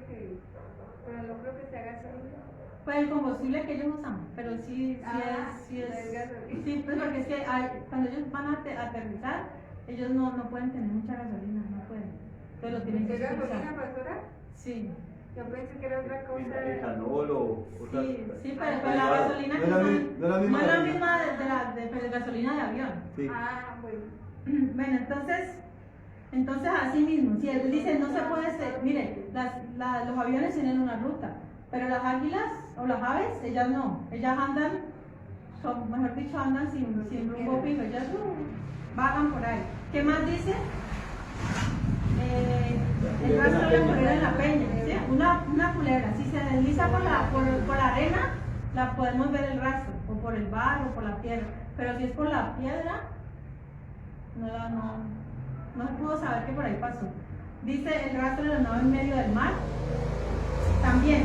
[SPEAKER 2] pero no creo que sea gasolina.
[SPEAKER 1] Pues el combustible que ellos usan, pero sí es
[SPEAKER 2] gasolina.
[SPEAKER 1] sí, pues porque es que cuando ellos van a aterrizar, ellos no pueden tener mucha gasolina, no pueden. Entonces lo tienen que
[SPEAKER 2] ¿Es
[SPEAKER 1] expulsar.
[SPEAKER 2] gasolina, pastora?
[SPEAKER 1] Sí.
[SPEAKER 2] Yo pensé que era otra cosa.
[SPEAKER 4] Etanol o otra.
[SPEAKER 1] Sí, pero la gasolina que
[SPEAKER 4] no es la misma
[SPEAKER 1] de gasolina de avión.
[SPEAKER 4] Sí.
[SPEAKER 2] Bueno.
[SPEAKER 1] Bueno, entonces así mismo, si él dice no se puede ser, mire, los aviones tienen una ruta, pero las águilas o las aves, ellas no, ellas andan, mejor dicho, andan sin rumbo fijo, ellas vagan por ahí. ¿Qué más dice? El rastro de la culebra en la peña, ¿sí? Una culebra, si se desliza por la arena, la podemos ver el rastro, o por el barro, o por la piedra, pero si es por la piedra, no se pudo saber que por ahí pasó. Dice el rastro de la nave en medio del mar. También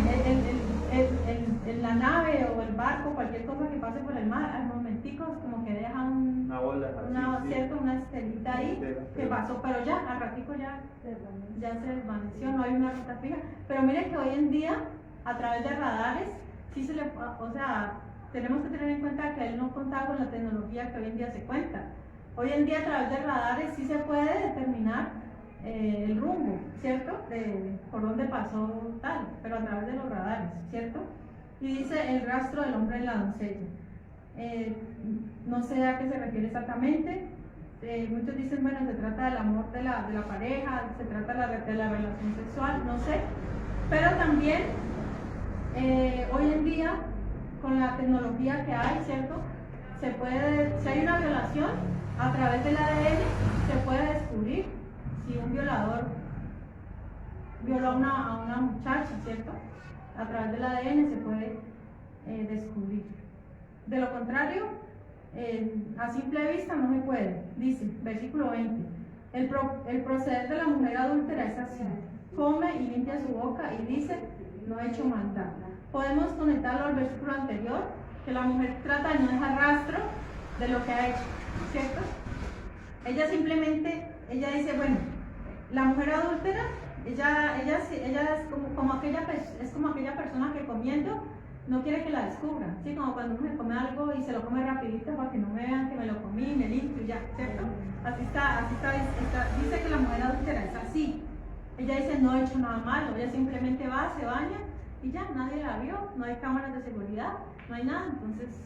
[SPEAKER 1] la nave o el barco, cualquier cosa que pase por el mar, al momentico como que deja
[SPEAKER 4] una bola,
[SPEAKER 1] una estelita ahí que pasó, pero ya al ratico ya se desvaneció, no hay una ruta fija. Pero mire que hoy en día, a través de radares, sí tenemos que tener en cuenta que él no contaba con la tecnología que hoy en día se cuenta. Hoy en día a través de radares sí se puede determinar el rumbo, ¿cierto? Por dónde pasó tal, pero a través de los radares, ¿cierto? Y dice el rastro del hombre en la doncella. No sé a qué se refiere exactamente. Muchos dicen, bueno, se trata del amor de la pareja, se trata de la relación sexual, no sé. Pero también, hoy en día, con la tecnología que hay, ¿cierto? Si hay una violación, a través del ADN se puede descubrir si un violador violó a una muchacha, ¿cierto? A través del ADN se puede descubrir. De lo contrario, a simple vista no se puede. Dice, versículo 20, el proceder de la mujer adúltera es así: come y limpia su boca y dice, no he hecho maldad. Podemos conectarlo al versículo anterior, que la mujer trata de no dejar rastro de lo que ha hecho, ¿cierto? Ella simplemente, ella dice, bueno, la mujer adúltera, ella es como aquella persona que comiendo no quiere que la descubran, ¿sí? Como cuando uno se come algo y se lo come rapidito para que no me vean que me lo comí, me limpio y ya, ¿cierto? Así está, dice que la mujer adúltera es así. Ella dice, no he hecho nada malo, ella simplemente va, se baña y ya, nadie la vio, no hay cámaras de seguridad, no hay nada, entonces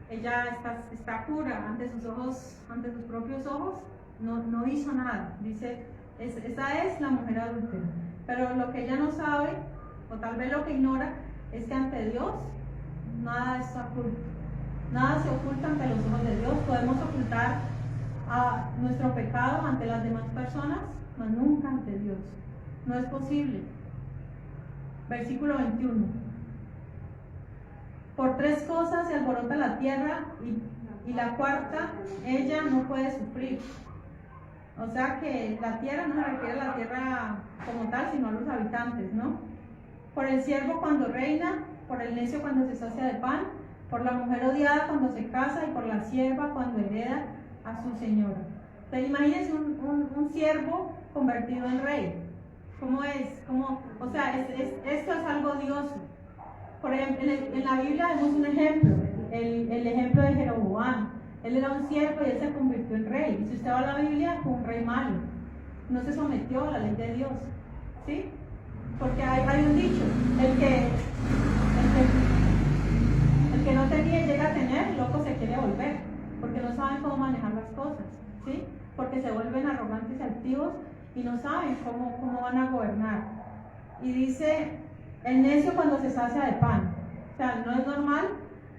[SPEAKER 1] ella está pura ante sus ojos, ante sus propios ojos, no hizo nada. Dice, esa es la mujer adúltera. Pero lo que ella no sabe, o tal vez lo que ignora, es que ante Dios nada es oculto. Nada se oculta ante los ojos de Dios. Podemos ocultar a nuestro pecado ante las demás personas, mas nunca ante Dios. No es posible. Versículo 21. Por 3 cosas se alborota la tierra y la cuarta ella no puede sufrir. O sea que la tierra no se refiere a la tierra como tal, sino a los habitantes, ¿no? Por el siervo cuando reina, por el necio cuando se sacia de pan, por la mujer odiada cuando se casa y por la sierva cuando hereda a su señora. Entonces imagínense un siervo convertido en rey. ¿Cómo es? O sea, esto es algo odioso. Por ejemplo, en la Biblia vemos un ejemplo, el ejemplo de Jeroboam. Él era un siervo y él se convirtió en rey. Y si usted va a la Biblia, fue un rey malo. No se sometió a la ley de Dios. ¿Sí? Porque hay un dicho, el que no tenía y llega a tener, loco se quiere volver. Porque no saben cómo manejar las cosas. ¿Sí? Porque se vuelven arrogantes y altivos y no saben cómo van a gobernar. Y dice, el necio cuando se sacia de pan. O sea, no es normal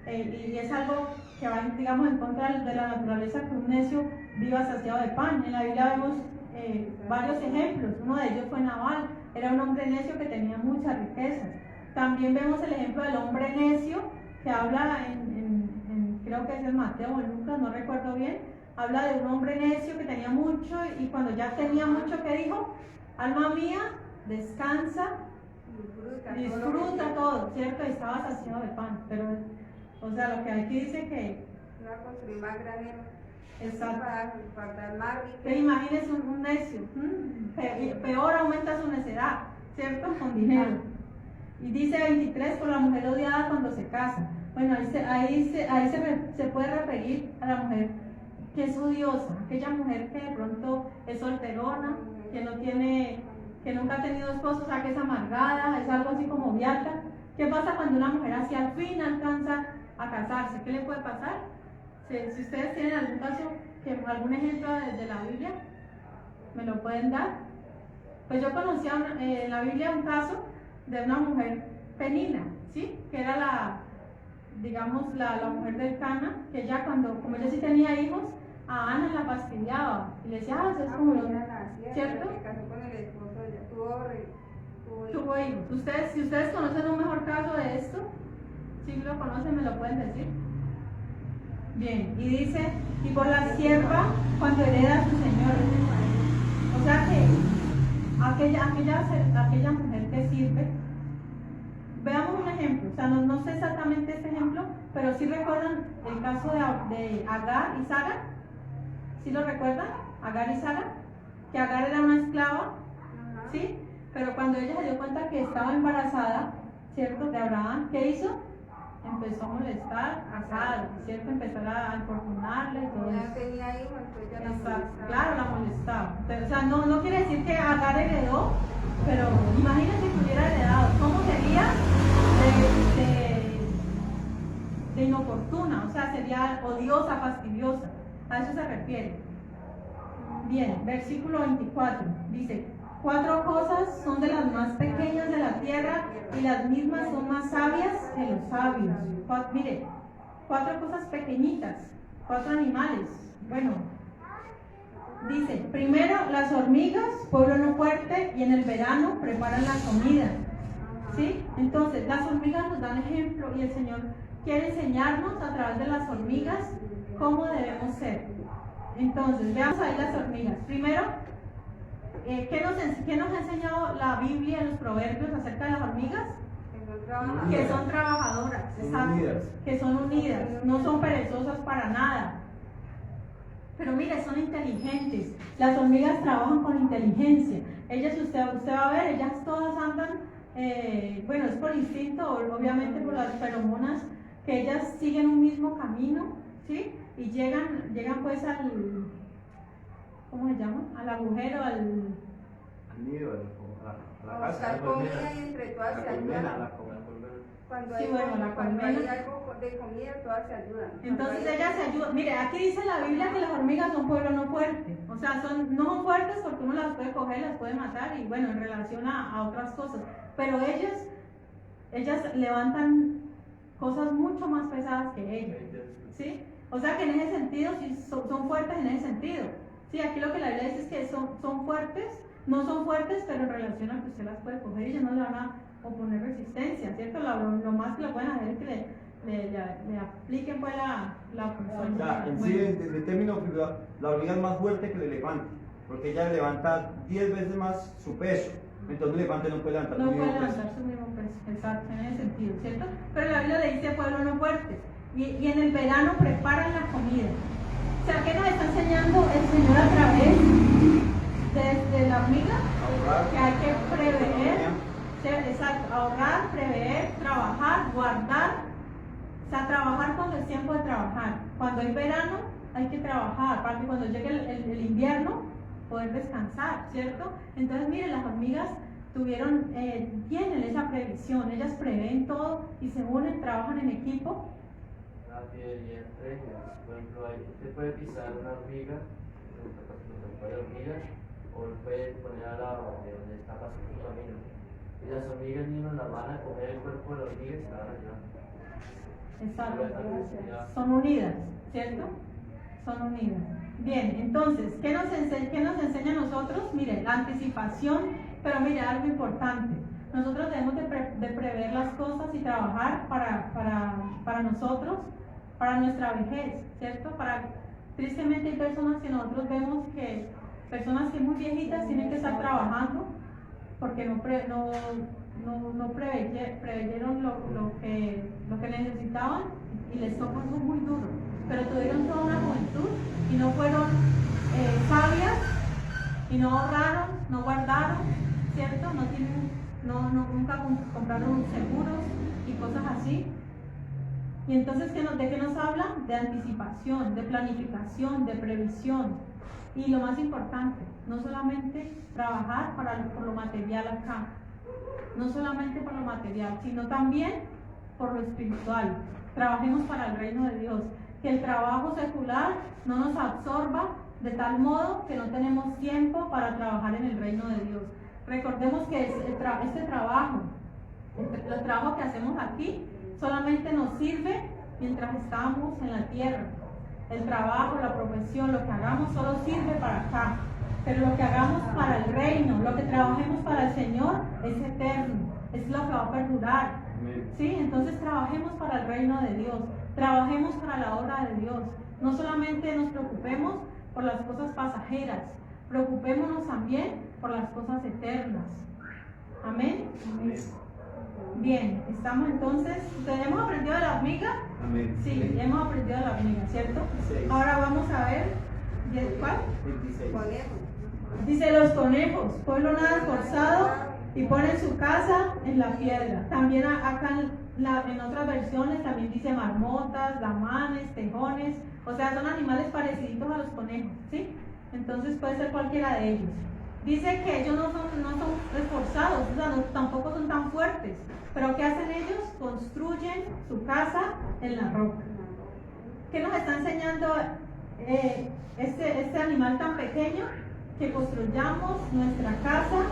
[SPEAKER 1] y es algo que va, digamos, en contra de la naturaleza que un necio viva saciado de pan. En la Biblia vemos varios ejemplos. Uno de ellos fue Nabal, era un hombre necio que tenía muchas riquezas. También vemos el ejemplo del hombre necio que habla creo que es en Mateo o en Lucas, no recuerdo bien. Habla de un hombre necio que tenía mucho y cuando ya tenía mucho, ¿qué dijo? Alma mía, descansa, disfruta todo, ¿cierto? Y estaba saciado de pan, pero, o sea, lo que aquí dice que...
[SPEAKER 2] Va a construir más granero.
[SPEAKER 1] Exacto.
[SPEAKER 2] Para dar más
[SPEAKER 1] Te imaginas un necio, peor aumenta su necedad, ¿cierto? Con dinero. Y dice 23, por la mujer odiada cuando se casa. Bueno, ahí se puede referir a la mujer que es odiosa, aquella mujer que de pronto es solterona, que nunca ha tenido esposo, o sea, que es amargada, es algo así como beata. ¿Qué pasa cuando una mujer así al fin alcanza a casarse? ¿Qué le puede pasar? Si ustedes tienen algún caso, algún ejemplo de la Biblia, ¿me lo pueden dar? Pues yo conocí en la Biblia un caso de una mujer Penina, ¿sí? Que era la mujer del Cana, que ella como ella sí tenía hijos, a Ana la fastidiaba y le decía, eso es como yo, ¿cierto?
[SPEAKER 2] Se casó con el esposo, ella
[SPEAKER 1] Tuvo hijos. Si ustedes conocen un mejor caso de esto, si lo conocen, me lo pueden decir. Bien, y dice, y por la sierva cuando hereda a su señor. O sea que aquella mujer que sirve. Veamos un ejemplo, o sea, no sé exactamente este ejemplo, pero sí recuerdan el caso de Agar y Sara. ¿Sí lo recuerdan? Agar y Sara, que Agar era una esclava, ¿sí? Pero cuando ella se dio cuenta que estaba embarazada, ¿cierto? De Abraham, ¿qué hizo? Empezó a molestar a Sara, ¿cierto? Empezó a importunarle y todo
[SPEAKER 2] ya
[SPEAKER 1] eso.
[SPEAKER 2] tenía hijos, entonces ya la
[SPEAKER 1] Exacto,
[SPEAKER 2] molestaba.
[SPEAKER 1] claro, la molestaba. Pero, o sea, no quiere decir que Agar heredó, pero imagínense que hubiera heredado. ¿Cómo sería sea, sería odiosa, fastidiosa. A eso se refiere. Bien, versículo 24 dice: 4 cosas son de las más pequeñas de la tierra y las mismas son más sabias que los sabios. Mire, 4 cosas pequeñitas, 4 animales. Bueno, dice, primero las hormigas, pueblo no fuerte, y en el verano preparan la comida. ¿Sí? Entonces, las hormigas nos dan ejemplo y el Señor quiere enseñarnos a través de las hormigas cómo debemos ser. Entonces, veamos ahí las hormigas. Primero, ¿qué nos ha enseñado la Biblia en los proverbios acerca de las hormigas? Que son trabajadoras, exacto, que son unidas, no son perezosas para nada. Pero mire, son inteligentes. Las hormigas trabajan con inteligencia. Ellas, usted va a ver, ellas todas andan, bueno, es por instinto, obviamente por las feromonas, que ellas siguen un mismo camino, ¿sí? Y llegan pues al, ¿cómo se llama? Al agujero, al
[SPEAKER 4] nido, a la casa.
[SPEAKER 2] Buscar comida y entre todas se ayudan. Cuando hay,
[SPEAKER 1] Sí, bueno, la
[SPEAKER 2] cuando hay
[SPEAKER 1] colmena.
[SPEAKER 2] algo de comida, todas se ayudan.
[SPEAKER 1] Entonces
[SPEAKER 2] Cuando hay-
[SPEAKER 1] ellas se ayudan. Mire, aquí dice la Biblia que las hormigas son pueblo no fuerte. O sea, no son fuertes porque uno las puede coger, las puede matar y bueno, en relación a otras cosas. Pero ellas levantan cosas mucho más pesadas que ellas. ¿Sí? O sea que en ese sentido sí son fuertes en ese sentido. Sí, aquí lo que la Biblia dice es que son fuertes, no son fuertes, pero en relación a que usted las puede coger y ellas no le van a oponer resistencia, ¿cierto? Lo más que lo pueden hacer es que le apliquen pues la
[SPEAKER 4] O sea, en sí, en términos figurados, la hormiga es más fuerte que el elefante, porque ella levanta 10 veces más su peso. Entonces el elefante no puede levantar
[SPEAKER 1] no
[SPEAKER 4] su
[SPEAKER 1] puede
[SPEAKER 4] mismo peso.
[SPEAKER 1] levantar su mismo peso, exacto, en ese sentido, ¿cierto? Pero la Biblia le dice pueblo no fuerte. Y en el verano preparan la comida. O sea, ¿qué nos está enseñando el Señor a través de la hormiga?
[SPEAKER 4] Ahorrar.
[SPEAKER 1] Que hay que prever, exacto, ahorrar, prever, trabajar, guardar. O sea, trabajar cuando es tiempo de trabajar. Cuando hay verano hay que trabajar para que cuando llegue el invierno poder descansar, ¿cierto? Entonces, miren, las hormigas tienen esa previsión, ellas prevén todo y se unen, trabajan en equipo.
[SPEAKER 5] Y entre ellas, por ejemplo, usted puede pisar una hormiga, un par de hormigas, o lo puede poner al lado de donde está pasando su camino. Y las hormigas ni nos las van a comer el cuerpo de la hormiga y se la van a llevar.
[SPEAKER 1] Exacto. Son unidas, ¿cierto? Son unidas. Bien, entonces, ¿qué nos enseña a nosotros? Mire, la anticipación, pero mire, algo importante. Nosotros debemos de prever las cosas y trabajar para nosotros, para nuestra vejez, ¿cierto? Tristemente hay personas que nosotros vemos que, personas que muy viejitas tienen que estar trabajando porque no preveyeron lo que necesitaban y les tocó algo muy duro. Pero tuvieron toda una juventud y no fueron sabias y no ahorraron, no guardaron, ¿cierto? Nunca compraron seguros y cosas así. Y entonces, ¿de qué nos habla? De anticipación, de planificación, de previsión. Y lo más importante, no solamente trabajar por lo material acá, no solamente por lo material, sino también por lo espiritual. Trabajemos para el reino de Dios. Que el trabajo secular no nos absorba de tal modo que no tenemos tiempo para trabajar en el reino de Dios. Recordemos que este trabajo, el trabajo que hacemos aquí, solamente nos sirve mientras estamos en la tierra. El trabajo, la profesión, lo que hagamos solo sirve para acá. Pero lo que hagamos para el reino, lo que trabajemos para el Señor es eterno, es lo que va a perdurar. ¿Sí? Entonces trabajemos para el reino de Dios, trabajemos para la obra de Dios. No solamente nos preocupemos por las cosas pasajeras, preocupémonos también por las cosas eternas. Amén.
[SPEAKER 4] Amén.
[SPEAKER 1] Bien, estamos entonces, ¿hemos aprendido de la hormiga?
[SPEAKER 4] Amén.
[SPEAKER 1] Sí, hemos aprendido de la hormiga, ¿cierto?
[SPEAKER 4] 16.
[SPEAKER 1] Ahora vamos a ver, ¿cuál?
[SPEAKER 4] 26.
[SPEAKER 2] Conejos.
[SPEAKER 1] Dice los conejos, pueblo nada esforzado y ponen su casa en la piedra. También acá en otras versiones también dice marmotas, lamanes, tejones, o sea, son animales parecidos a los conejos, ¿sí? Entonces puede ser cualquiera de ellos. Dice que ellos no son esforzados, o sea, tampoco son tan fuertes, pero ¿qué hacen ellos? Construyen su casa en la roca. ¿Qué nos está enseñando este animal tan pequeño? Que construyamos nuestra casa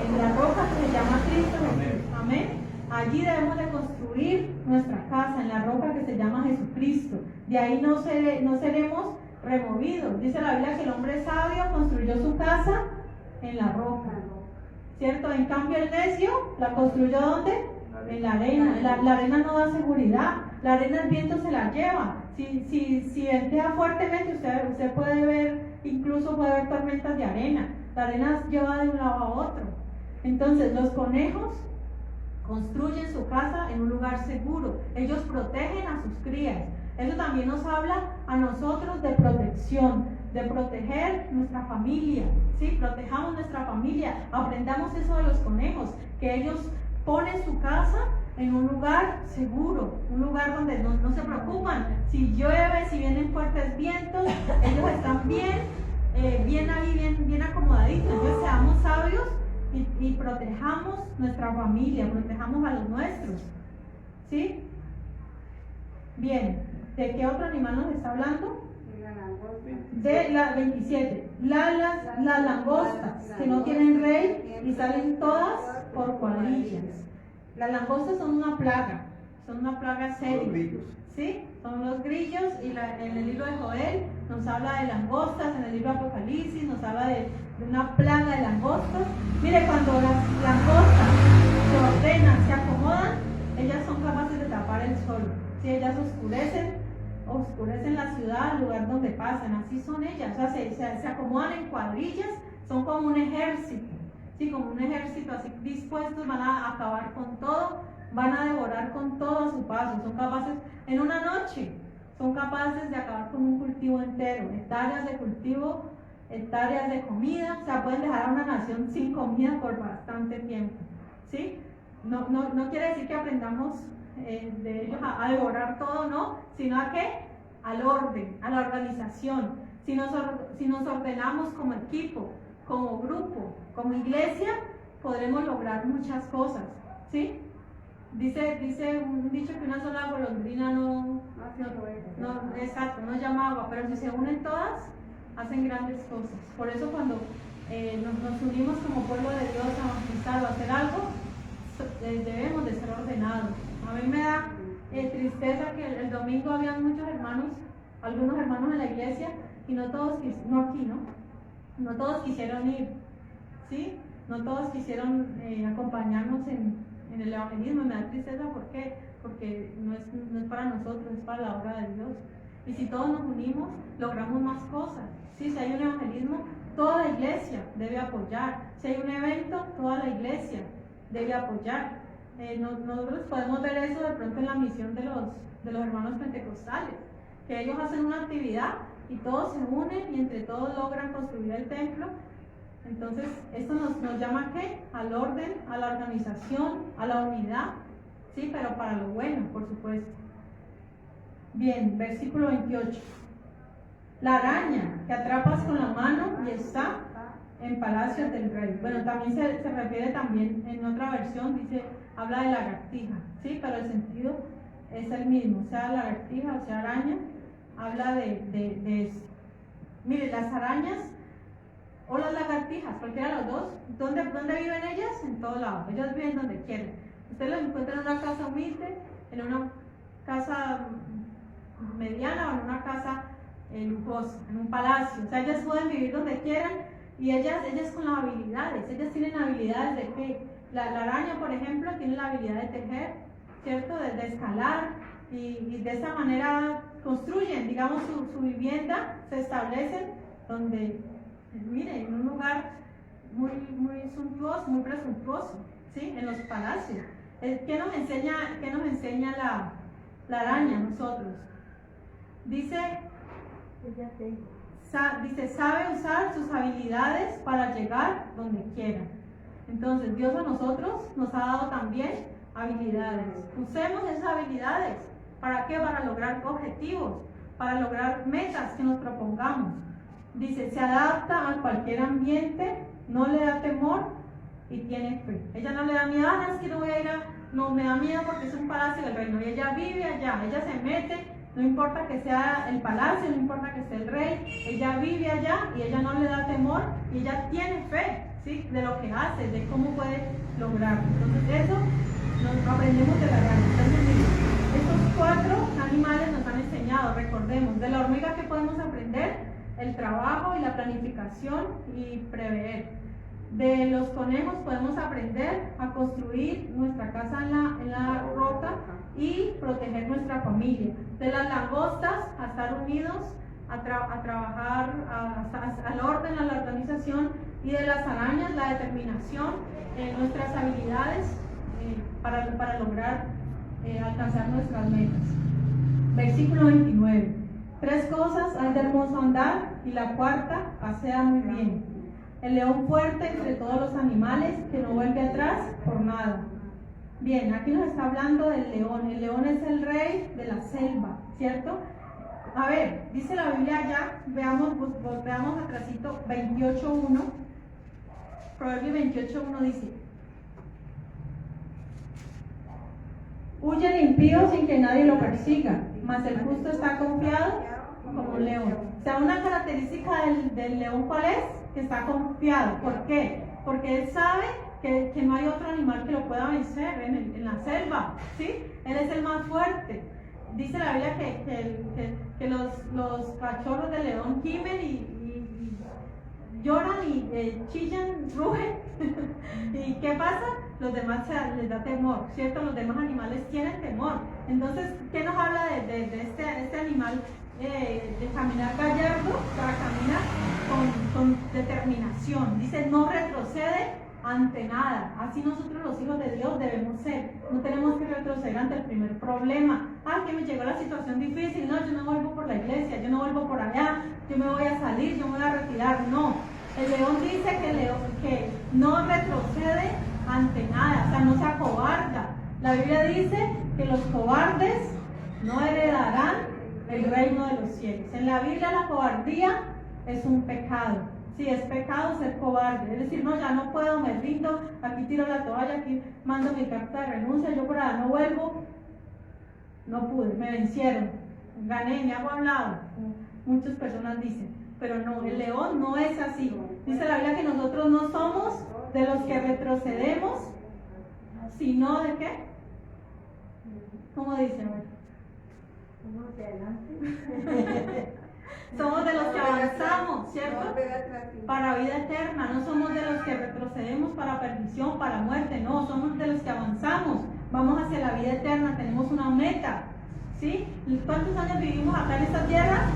[SPEAKER 1] en la roca que se llama Cristo Jesús. Amén. Allí debemos de construir nuestra casa en la roca que se llama Jesucristo. De ahí no seremos removidos. Dice la Biblia que el hombre sabio construyó su casa en la roca, ¿cierto? En cambio el necio la construyó ¿dónde? En la arena. La arena no da seguridad. La arena el viento se la lleva. Si ventea fuertemente, usted puede ver, incluso puede ver tormentas de arena. La arena lleva de un lado a otro. Entonces los conejos construyen su casa en un lugar seguro. Ellos protegen a sus crías. Eso también nos habla a nosotros de protección, de proteger nuestra familia. ¿Sí? Protejamos nuestra familia. Aprendamos eso de los conejos, que ellos ponen su casa en un lugar seguro, un lugar donde no se preocupan. Si llueve, si vienen fuertes vientos, ellos están bien ahí, bien acomodaditos. Entonces seamos sabios y protejamos nuestra familia, protejamos a los nuestros. ¿Sí? Bien, ¿de qué otro animal nos está hablando? De la 27. Las langostas, que no tienen rey y salen todas por cuadrillas. Las langostas son una plaga seria.
[SPEAKER 4] Los grillos.
[SPEAKER 1] ¿Sí? Son los grillos, y en el libro de Joel nos habla de langostas, en el libro de Apocalipsis nos habla de una plaga de langostas. Mire, cuando las langostas se ordenan, se acomodan, ellas son capaces de tapar el sol. ¿Sí? Ellas oscurecen la ciudad, el lugar donde pasan, así son ellas. O sea, se acomodan en cuadrillas, son como un ejército. Sí, como un ejército así dispuestos, van a acabar con todo, van a devorar con todo a su paso. Son capaces, en una noche, son capaces de acabar con un cultivo entero, hectáreas de cultivo, hectáreas de comida. O sea, pueden dejar a una nación sin comida por bastante tiempo. ¿Sí? No quiere decir que aprendamos de ellos a devorar todo, no, sino a qué, al orden, a la organización. Si nos ordenamos como equipo, como grupo, como iglesia, podremos lograr muchas cosas. ¿Sí? Dice un dicho que una sola golondrina no llama agua, pero si se unen todas, hacen grandes cosas. Por eso cuando nos unimos como pueblo de Dios a evangelizar o a hacer algo, debemos de ser ordenados. A mí me da tristeza que el domingo habían muchos hermanos, algunos hermanos en la iglesia, y no todos quisieron ir. ¿Sí? No todos quisieron acompañarnos en el evangelismo. Me da tristeza, ¿por qué? Porque no es para nosotros, es para la obra de Dios. Y si todos nos unimos, logramos más cosas. ¿Sí? Si hay un evangelismo, toda la iglesia debe apoyar. Si hay un evento, toda la iglesia debe apoyar. Nosotros podemos ver eso de pronto en la misión de los hermanos pentecostales, que ellos hacen una actividad y todos se unen y entre todos logran construir el templo. Entonces, esto nos llama ¿a qué? Al orden, a la organización, a la unidad, ¿sí? Pero para lo bueno, por supuesto. Bien, versículo 28. La araña que atrapas con la mano y está en palacios del rey. Bueno, también se refiere también en otra versión, habla de lagartija, ¿sí? Pero el sentido es el mismo, sea lagartija o sea araña, habla de eso. Mire, las arañas o las lagartijas, cualquiera de los dos, ¿dónde viven ellas? En todo lado, ellas viven donde quieren. Usted las encuentra en una casa humilde, en una casa mediana o en una casa lujosa, en un palacio. O sea, ellas pueden vivir donde quieran, y ellas con las habilidades, ellas tienen habilidades de que la araña, por ejemplo, tiene la habilidad de tejer, ¿cierto? De escalar, y de esa manera construyen, digamos, su vivienda, se establecen donde, mire, en un lugar muy suntuoso, muy presuntuoso, ¿sí? En los palacios. ¿Qué nos enseña la araña a nosotros? Dice, sabe usar sus habilidades para llegar donde quiera. Entonces, Dios a nosotros nos ha dado también habilidades. Usemos esas habilidades. ¿Para qué? Para lograr objetivos, para lograr metas que nos propongamos. Dice, se adapta a cualquier ambiente, no le da temor y tiene fe. Ella no le da miedo, es que no voy a ir no me da miedo porque es un palacio del reino, y ella vive allá, ella se mete No importa que sea el palacio, no importa que esté el rey, ella vive allá y ella no le da temor y ella tiene fe, ¿sí? De lo que hace, de cómo puede lograrlo. Entonces eso nos aprendemos de la realidad. Entonces, miren, estos 4 animales nos han enseñado, recordemos, de la hormiga que podemos aprender el trabajo y la planificación y prever. De los conejos podemos aprender a construir nuestra casa en la roca y proteger nuestra familia. De las langostas a estar unidos, a trabajar al orden, a la organización. Y de las arañas, la determinación, nuestras habilidades para lograr alcanzar nuestras metas. Versículo 29. 3 cosas hay de hermoso andar y la cuarta asea muy bien. El león fuerte entre todos los animales que no vuelve atrás por nada. Bien, aquí nos está hablando del león. El león es el rey de la selva, ¿cierto? A ver, dice la Biblia allá, veamos atrásito, 28.1. Proverbio 28.1 dice: huye el impío sin que nadie lo persiga, mas el justo está confiado como un león. O sea, una característica del león, ¿cuál es? Que está confiado. ¿Por qué? Porque él sabe que no hay otro animal que lo pueda vencer en la selva, ¿sí? Él es el más fuerte. Dice la Biblia que los cachorros de león gimen y lloran y chillan, rugen. ¿Y qué pasa? Los demás les da temor, ¿cierto? Los demás animales tienen temor. Entonces, ¿qué nos habla de este animal? De caminar gallardo, para caminar con determinación. Dice, no retrocede ante nada. Así nosotros los hijos de Dios debemos ser. No tenemos que retroceder ante el primer problema. Que me llegó la situación difícil. No, yo no vuelvo por la iglesia, yo no vuelvo por allá, yo me voy a salir, yo me voy a retirar. No. El león dice que no retrocede ante nada, o sea, no se acobarda. La Biblia dice que los cobardes no heredarán el reino de los cielos. En la Biblia la cobardía es un pecado. Sí, es pecado ser cobarde. Es decir, no, ya no puedo, me rindo, aquí tiro la toalla, aquí mando mi carta de renuncia, yo por allá no vuelvo. No pude, me vencieron, gané, me hago a un lado. Muchas personas dicen, pero no, el león no es así. Dice la Biblia que nosotros no somos de los que retrocedemos, sino de qué. ¿Cómo dice?
[SPEAKER 3] Vamos de adelante.
[SPEAKER 1] Somos de los que avanzamos, ¿cierto? Para vida eterna. No somos de los que retrocedemos para perdición, para muerte. No, somos de los que avanzamos. Vamos hacia la vida eterna. Tenemos una meta, ¿sí? ¿Cuántos años vivimos acá en esta tierra?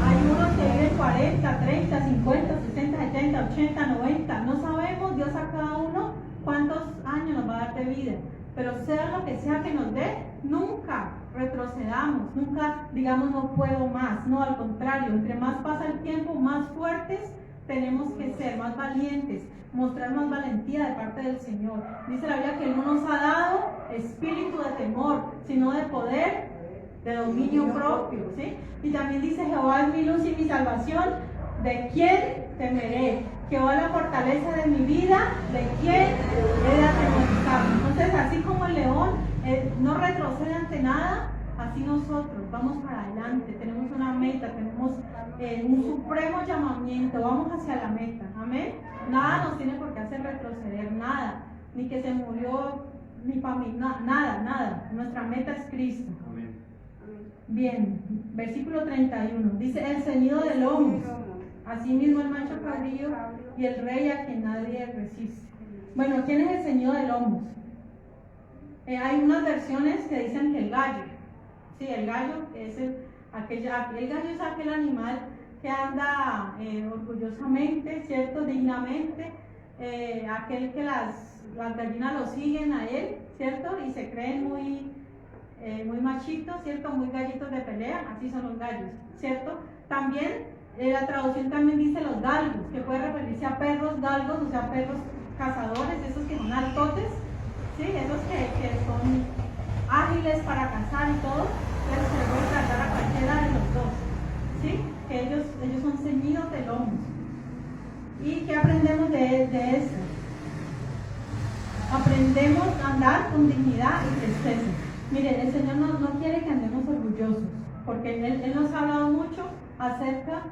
[SPEAKER 1] Hay unos que viven 40, 30, 50, 60, 70, 80, 90. No sabemos, Dios a cada uno cuántos años nos va a dar de vida. Pero sea lo que sea que nos dé, nunca retrocedamos, nunca digamos no puedo más. No, al contrario, entre más pasa el tiempo, más fuertes tenemos que ser, más valientes, mostrar más valentía de parte del Señor. Dice la Biblia que Él no nos ha dado espíritu de temor, sino de poder, de dominio propio, ¿sí? Y también dice: Jehová es mi luz y mi salvación, ¿de quién temeré? Jehová es la fortaleza de mi vida, ¿de quién he de atemorizarme? Entonces, así como el león no retrocede ante nada, así nosotros vamos para adelante, tenemos una meta, tenemos un supremo llamamiento, vamos hacia la meta, amén. Nada nos tiene por qué hacer retroceder, nada, ni que se murió mi familia, nada, nuestra meta es Cristo.
[SPEAKER 4] Amén.
[SPEAKER 1] Bien, versículo 31, dice: el ceñido de lomos, asimismo el macho cabrío y el rey a quien nadie resiste. Bueno, ¿quién es el ceñido de lomos? Hay unas versiones que dicen que el gallo. Sí, el gallo es el gallo es aquel animal que anda orgullosamente, ¿cierto? Dignamente, aquel que las gallinas lo siguen a él, ¿cierto? Y se creen muy machitos, ¿cierto? Muy gallitos de pelea, así son los gallos, ¿cierto? También, la traducción también dice los galgos, que puede referirse a perros galgos, o sea, perros cazadores, esos que son altotes, ¿sí? Esos que son ágiles para cazar y todo, pero se puede tratar a cualquiera de los dos, ¿sí? Que ellos son ceñidos de lomos. ¿Y qué aprendemos de eso? Aprendemos a andar con dignidad y presteza. Miren, el Señor no quiere que andemos orgullosos. porque él nos ha hablado mucho acerca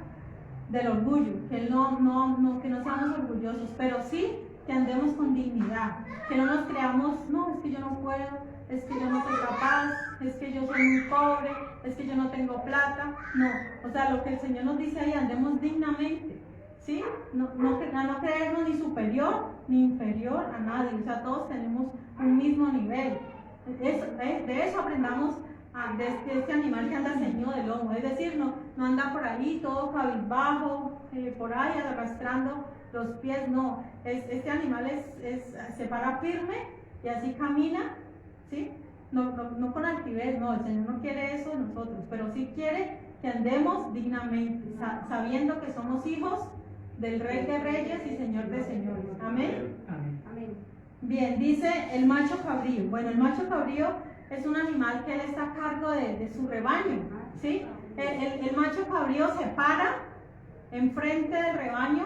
[SPEAKER 1] del orgullo, que que no seamos orgullosos, pero sí que andemos con dignidad, que no nos creamos, no, es que yo no puedo, es que yo no soy capaz, es que yo soy muy pobre, es que yo no tengo plata, no, o sea, lo que el Señor nos dice ahí, andemos dignamente, ¿sí? No creernos ni superior ni inferior a nadie, o sea, todos tenemos un mismo nivel, de eso aprendamos de este animal que anda ceñido de lomo, es decir, no anda por ahí todo cabizbajo, por ahí arrastrando los pies, no, este animal se para firme y así camina, ¿sí? No con altivez, no, el Señor no quiere eso de nosotros, pero sí quiere que andemos dignamente, sabiendo que somos hijos del Rey de Reyes y Señor de Señores, amén.
[SPEAKER 2] Amén.
[SPEAKER 1] Bien, dice el macho cabrío. Bueno, el macho cabrío es un animal que él está a cargo de su rebaño, ¿sí? El macho cabrío se para enfrente del rebaño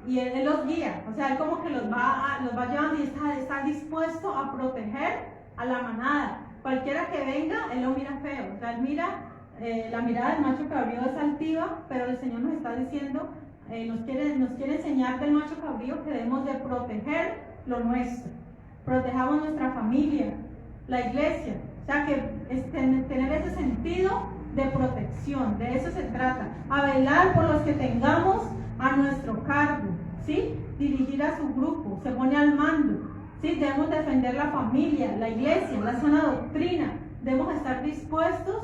[SPEAKER 1] y él los guía, o sea, él como que los va llevando y está dispuesto a proteger a la manada. Cualquiera que venga, él lo mira feo, o sea, él mira, la mirada del macho cabrío es altiva, pero el Señor nos está diciendo, nos quiere enseñar del macho cabrío que debemos de proteger lo nuestro, protejamos nuestra familia, la iglesia, o sea que tener ese sentido de protección, de eso se trata, a velar por los que tengamos a nuestro cargo, ¿sí? Dirigir a su grupo, se pone al mando, ¿sí? Debemos defender la familia, la iglesia, la sana doctrina, debemos estar dispuestos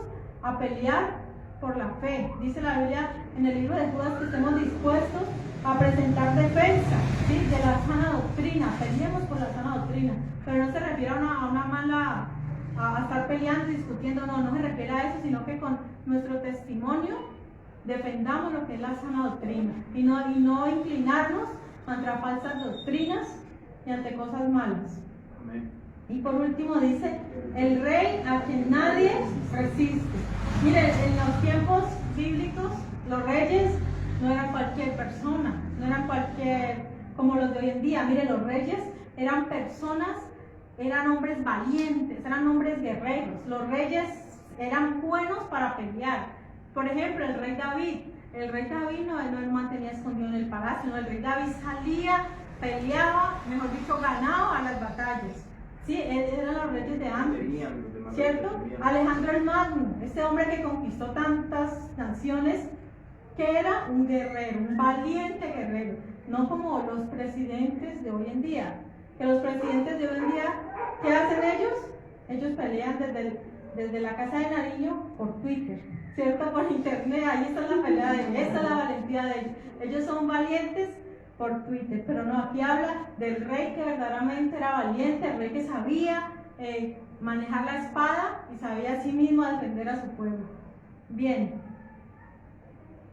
[SPEAKER 1] a pelear por la fe, dice la Biblia en el libro de Judas que estemos dispuestos a presentar defensa, ¿sí? De la sana doctrina, peleemos por la sana doctrina, pero no se refiere a una mala, a estar peleando y discutiendo, no se refiere a eso, sino que con nuestro testimonio defendamos lo que es la sana doctrina y no inclinarnos ante falsas doctrinas y ante cosas malas.
[SPEAKER 4] Amén.
[SPEAKER 1] Y por último dice, el rey a quien nadie resiste. Miren, en los tiempos bíblicos, los reyes no eran cualquier persona, no eran como los de hoy en día. Miren, los reyes eran personas, eran hombres valientes, eran hombres guerreros. Los reyes eran buenos para pelear. Por ejemplo, el rey David no mantenía escondido en el palacio, no, el rey David salía, peleaba, mejor dicho, ganaba a las batallas. Sí, eran los reyes de antes, ¿cierto? Alejandro el Magno, este hombre que conquistó tantas naciones, que era un guerrero, un valiente guerrero, no como los presidentes de hoy en día, que los presidentes de hoy en día, ¿qué hacen ellos? Ellos pelean desde la Casa de Nariño por Twitter, ¿cierto? Por internet, ahí está la pelea de ellos, esta es la valentía de ellos. Ellos son valientes por Twitter, pero no, aquí habla del rey que verdaderamente era valiente, el rey que sabía manejar la espada y sabía a sí mismo defender a su pueblo. Bien,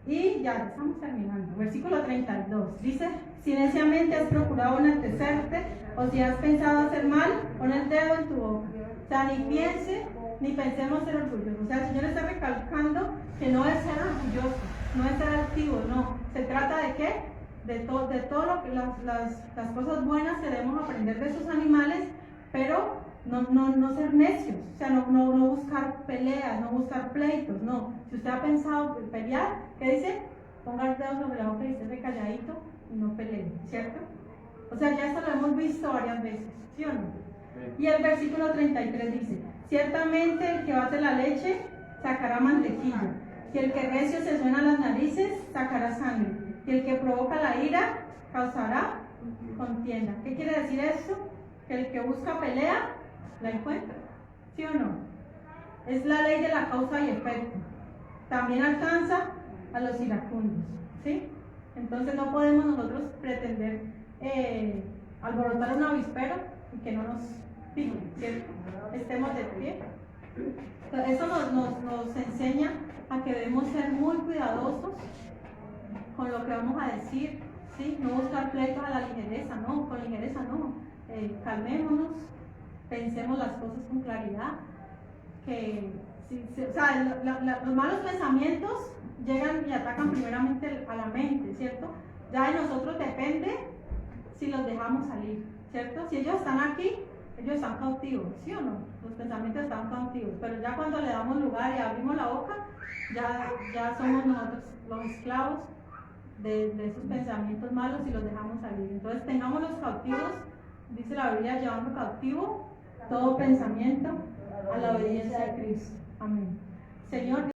[SPEAKER 1] y ya estamos terminando. Versículo 32 dice: si neciamente has procurado enaltecerte, o si has pensado hacer mal, pon el dedo en tu boca. O sea, ni pensemos ser orgullosos. O sea, el Señor está recalcando que no es ser orgulloso, no es ser altivo, no. Se trata de qué? De todo lo que las cosas buenas que debemos aprender de esos animales, pero no ser necios, o sea, no buscar peleas, no buscar pleitos, no. Si usted ha pensado pelear, ¿qué dice? Ponga el dedo sobre la boca y esté calladito y no pelee, ¿cierto? O sea, ya esto lo hemos visto varias veces, ¿sí o no? Sí. Y el versículo 33 dice: ciertamente el que bate la leche sacará mantequilla, y el que recio se suena las narices sacará sangre, y el que provoca la ira causará contienda. ¿Qué quiere decir esto? Que el que busca pelea la encuentra, ¿sí o no? Es la ley de la causa y efecto. También alcanza a los iracundos, ¿sí? Entonces no podemos nosotros pretender alborotar un avispero y que no nos pique, ¿cierto? Estemos de pie. Eso nos enseña a que debemos ser muy cuidadosos con lo que vamos a decir, ¿sí? No buscar pleitos a la ligereza, no, con ligereza no. Calmémonos, pensemos las cosas con claridad, o sea, los malos pensamientos llegan y atacan primeramente a la mente, ¿cierto? Ya de nosotros depende si los dejamos salir, ¿cierto? Si ellos están aquí, ellos están cautivos, ¿sí o no? Los pensamientos están cautivos, pero ya cuando le damos lugar y abrimos la boca, ya somos nosotros los esclavos de esos pensamientos malos y los dejamos salir. Entonces tengámoslos cautivos, dice la Biblia, llevando cautivo todo pensamiento a la obediencia de Cristo. Amén. Señor,